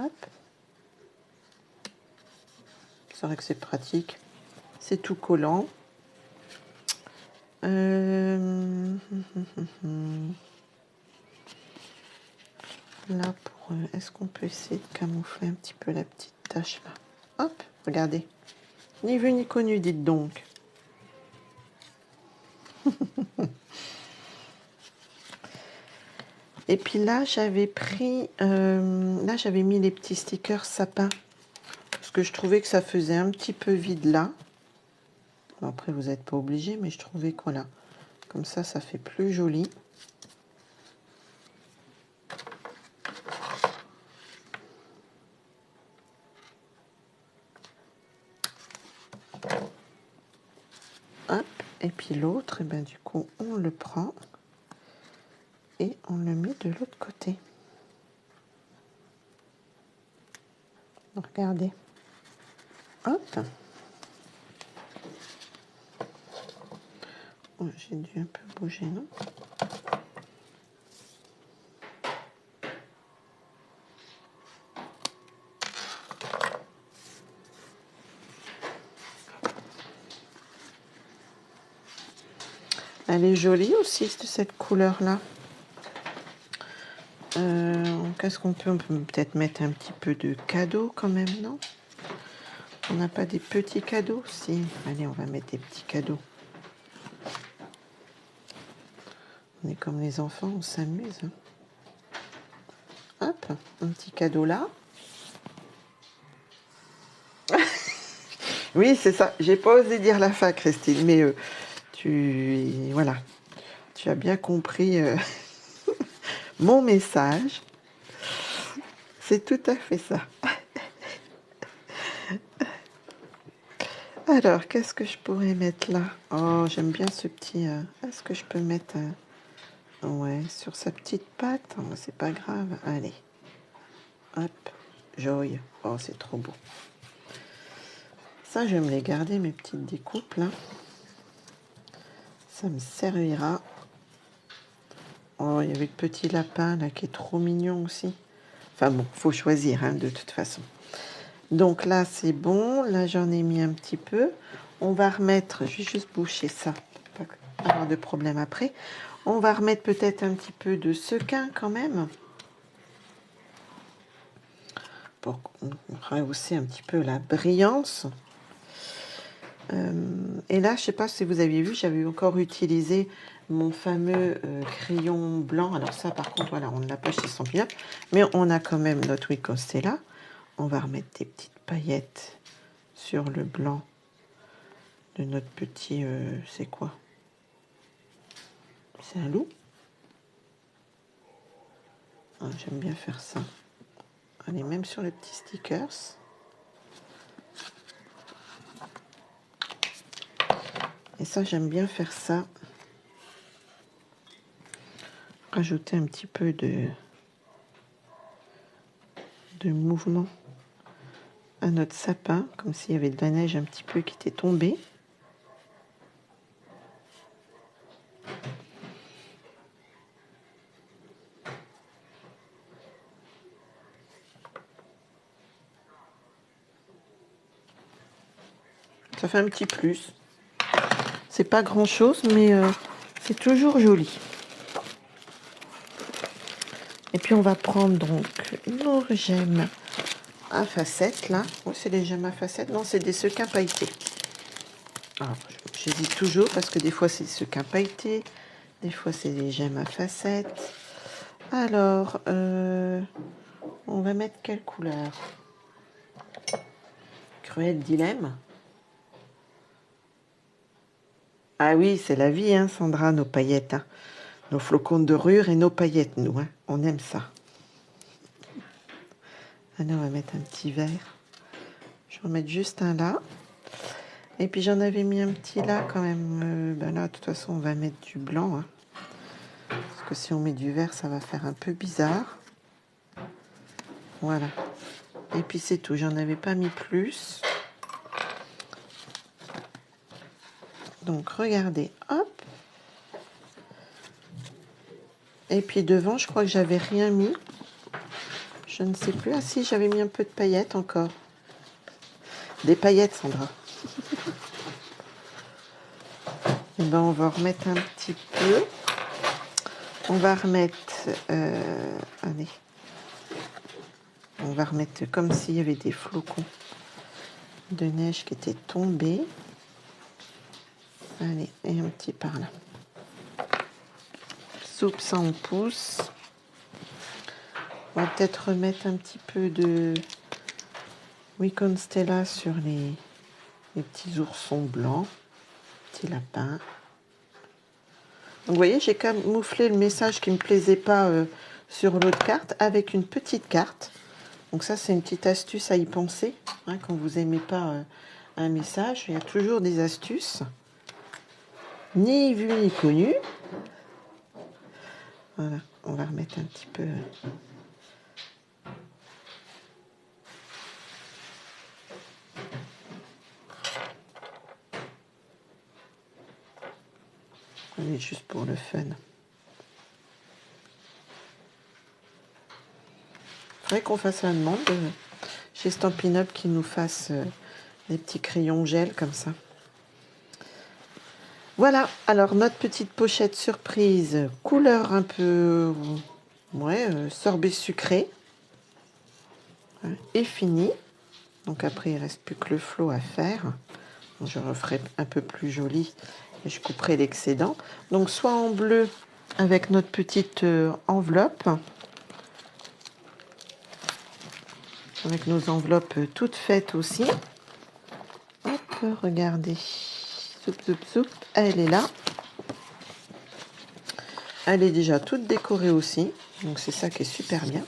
Hop. C'est vrai que c'est pratique. C'est tout collant. Là, est-ce qu'on peut essayer de camoufler un petit peu la petite tache là? Hop, regardez. Ni vu ni connu, dites donc. Et puis là, j'avais pris... là, j'avais mis les petits stickers sapins. Parce que je trouvais que ça faisait un petit peu vide là. Bon, après, vous n'êtes pas obligé, mais je trouvais que voilà. Comme ça fait plus joli. Hop, et puis l'autre, et ben du coup, on le prend et on le met de l'autre côté. Regardez. Hop. Oh, j'ai dû un peu bouger, non? Elle est jolie aussi, de cette couleur-là. Qu'est-ce qu'on peut... On peut peut-être mettre un petit peu de cadeaux quand même, non? On n'a pas des petits cadeaux? Si. Allez, on va mettre des petits cadeaux. On est comme les enfants, on s'amuse. Hop, un petit cadeau là. Oui, c'est ça. J'ai pas osé dire la fin, Christine, mais voilà, tu as bien compris mon message. C'est tout à fait ça. Alors, qu'est-ce que je pourrais mettre là? Oh, j'aime bien ce petit... Est-ce que je peux mettre... ouais, sur sa petite patte? Oh, c'est pas grave. Allez. Hop. Joy. Oh, c'est trop beau. Ça, je vais me les garder, mes petites découpes, là. Ça me servira. Oh, il y avait le petit lapin, là, qui est trop mignon aussi. Enfin bon, faut choisir, hein, de toute façon. Donc là, c'est bon. Là, j'en ai mis un petit peu. On va remettre... Je vais juste boucher ça, pour pas avoir de problème après. On va remettre peut-être un petit peu de sequin, quand même. Pour rehausser un petit peu la brillance. Et là, je ne sais pas si vous aviez vu, j'avais encore utilisé mon fameux crayon blanc. Alors ça, par contre, voilà, on ne l'a pas chez Stampin' Up, mais on a quand même notre Wick Stella. On va remettre des petites paillettes sur le blanc de notre petit... c'est quoi? C'est un loup? Ah, j'aime bien faire ça. Allez, même sur les petits stickers. Et ça, j'aime bien faire ça. Rajouter un petit peu de mouvement à notre sapin, comme s'il y avait de la neige un petit peu qui était tombée. Ça fait un petit plus. C'est pas grand chose, mais c'est toujours joli. Et puis on va prendre donc nos gemmes à facettes là. Oh, c'est des gemmes à facettes? Non, c'est des sequins pailletés. Alors, j'hésite toujours parce que des fois c'est des sequins pailletés, des fois c'est des gemmes à facettes. Alors, on va mettre quelle couleur? Cruel dilemme. Ah oui, c'est la vie, hein, Sandra, nos paillettes. Hein. Nos flocons de dorure et nos paillettes, nous. Hein. On aime ça. Allez, on va mettre un petit vert. Je vais en mettre juste un là. Et puis j'en avais mis un petit là quand même. Ben là, de toute façon, on va mettre du blanc. Hein. Parce que si on met du vert, ça va faire un peu bizarre. Voilà. Et puis c'est tout. J'en avais pas mis plus. Donc regardez, hop. Et puis devant, je crois que j'avais rien mis. Je ne sais plus. Ah si, j'avais mis un peu de paillettes encore. Des paillettes, Sandra. Et ben on va remettre un petit peu. On va remettre... allez. On va remettre comme s'il y avait des flocons de neige qui étaient tombés. Allez, et un petit par là. Soupe sans pouce. On va peut-être remettre un petit peu de Wick Stella sur les petits oursons blancs, petits lapins. Donc vous voyez, j'ai camouflé le message qui ne me plaisait pas sur l'autre carte avec une petite carte. Donc ça, c'est une petite astuce à y penser. Hein, quand vous n'aimez pas un message, il y a toujours des astuces. Ni vu ni connu. Voilà, on va remettre un petit peu... Allez, juste pour le fun. Il faudrait qu'on fasse la demande chez Stampin' Up qui nous fasse des petits crayons gel comme ça. Voilà, alors notre petite pochette surprise, couleur un peu, ouais, sorbet sucré, hein, est finie. Donc après, il ne reste plus que le flot à faire. Je referai un peu plus joli et je couperai l'excédent. Donc soit en bleu avec notre petite enveloppe, avec nos enveloppes toutes faites aussi. Hop, regardez. Soup, soup, soup. Elle est là. Elle est déjà toute décorée aussi. Donc c'est ça qui est super bien.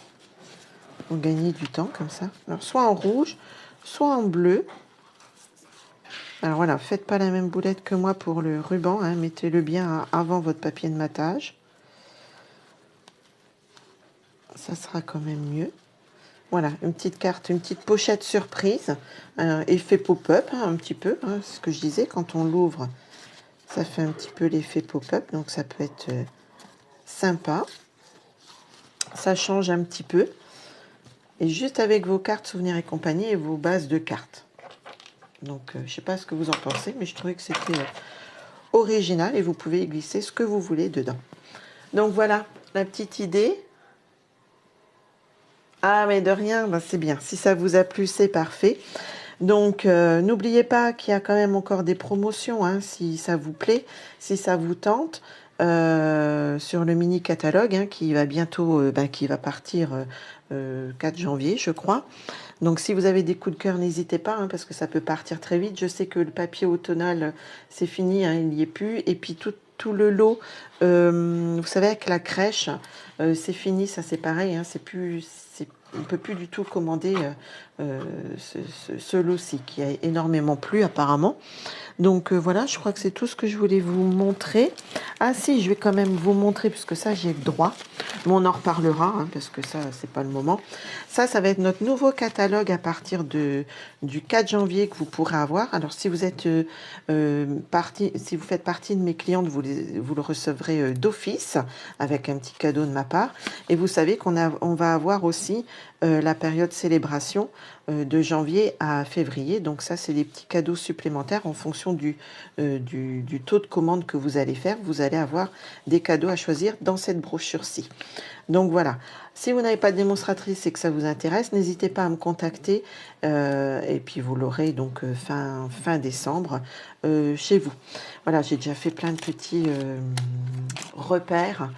Pour gagner du temps comme ça. Alors soit en rouge, soit en bleu. Alors voilà, faites pas la même boulette que moi pour le ruban. Hein. Mettez-le bien avant votre papier de matage. Ça sera quand même mieux. Voilà, une petite carte, une petite pochette surprise. Effet pop-up, hein, un petit peu. Hein, c'est ce que je disais, quand on l'ouvre, ça fait un petit peu l'effet pop-up. Donc ça peut être sympa. Ça change un petit peu. Et juste avec vos cartes souvenirs et compagnie et vos bases de cartes. Donc, je ne sais pas ce que vous en pensez, mais je trouvais que c'était original et vous pouvez y glisser ce que vous voulez dedans. Donc voilà, la petite idée. Ah, mais de rien, ben c'est bien. Si ça vous a plu, c'est parfait. Donc, n'oubliez pas qu'il y a quand même encore des promotions, hein, si ça vous plaît, si ça vous tente, sur le mini catalogue, hein, qui va bientôt, qui va partir 4 janvier, je crois. Donc, si vous avez des coups de cœur, n'hésitez pas, hein, parce que ça peut partir très vite. Je sais que le papier automnal, c'est fini, hein, il n'y est plus. Et puis, tout le lot, vous savez, avec la crèche, c'est fini, ça c'est pareil, hein, on ne peut plus du tout commander ce lot-ci, qui a énormément plu apparemment. Donc voilà, je crois que c'est tout ce que je voulais vous montrer. Ah si, je vais quand même vous montrer, puisque ça j'ai le droit, mais on en reparlera, hein, parce que ça, c'est pas le moment. Ça va être notre nouveau catalogue à partir du 4 janvier que vous pourrez avoir. Alors si vous êtes si vous faites partie de mes clientes, vous le recevrez d'office, avec un petit cadeau de ma part. Et vous savez on va avoir aussi la période célébration de janvier à février. Donc ça, c'est des petits cadeaux supplémentaires en fonction du taux de commande que vous allez faire. Vous allez avoir des cadeaux à choisir dans cette brochure-ci. Donc voilà, si vous n'avez pas de démonstratrice et que ça vous intéresse, n'hésitez pas à me contacter et puis vous l'aurez donc fin décembre chez vous. Voilà, j'ai déjà fait plein de petits repères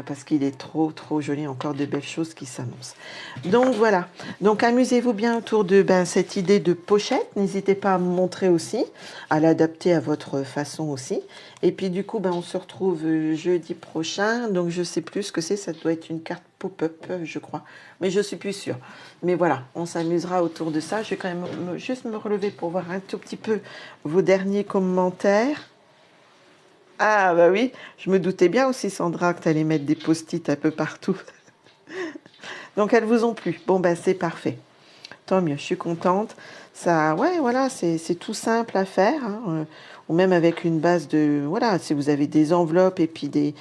parce qu'il est trop joli, encore de belles choses qui s'annoncent. Donc voilà, donc amusez-vous bien autour de cette idée de pochette. N'hésitez pas à me montrer aussi, à l'adapter à votre façon aussi. Et puis du coup, on se retrouve jeudi prochain. Donc je sais plus ce que c'est, ça doit être une carte pop-up, je crois. Mais je suis plus sûre. Mais voilà, on s'amusera autour de ça. Je vais quand même juste me relever pour voir un tout petit peu vos derniers commentaires. Ah bah oui, je me doutais bien aussi, Sandra, que tu allais mettre des post-it un peu partout. Donc elles vous ont plu. Bon c'est parfait. Tant mieux, je suis contente. Ça, ouais, voilà, c'est tout simple à faire, hein, ou même avec une base de, voilà, si vous avez des enveloppes et puis des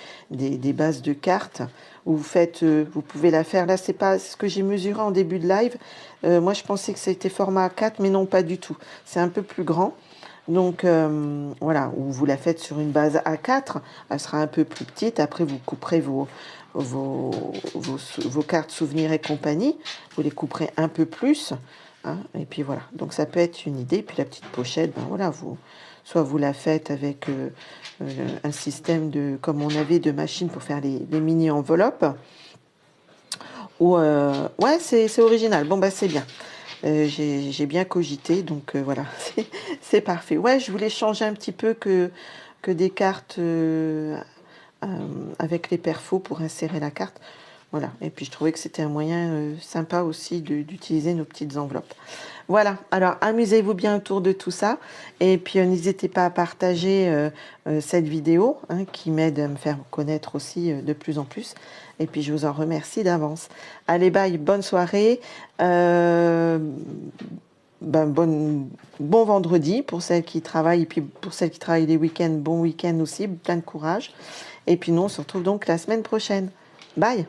bases de cartes, où vous faites, vous pouvez la faire. Là, c'est pas ce que j'ai mesuré en début de live. Moi, je pensais que c'était format A4, mais non, pas du tout. C'est un peu plus grand. Donc voilà, ou vous la faites sur une base A4, elle sera un peu plus petite. Après, vous couperez vos cartes souvenirs et compagnie, vous les couperez un peu plus. Hein, et puis voilà, donc ça peut être une idée. Puis la petite pochette, voilà, soit vous la faites avec un système comme on avait de machines pour faire les mini enveloppes. Ou ouais, c'est original. Bon c'est bien. J'ai bien cogité, donc voilà, c'est parfait. Ouais, je voulais changer un petit peu que des cartes avec les perfos pour insérer la carte. Voilà, et puis je trouvais que c'était un moyen sympa aussi d'utiliser nos petites enveloppes. Voilà, alors amusez-vous bien autour de tout ça, et puis n'hésitez pas à partager cette vidéo, hein, qui m'aide à me faire connaître aussi de plus en plus, et puis je vous en remercie d'avance. Allez, bye, bonne soirée, bon vendredi pour celles qui travaillent, et puis pour celles qui travaillent les week-ends, bon week-end aussi, plein de courage, et puis nous on se retrouve donc la semaine prochaine. Bye.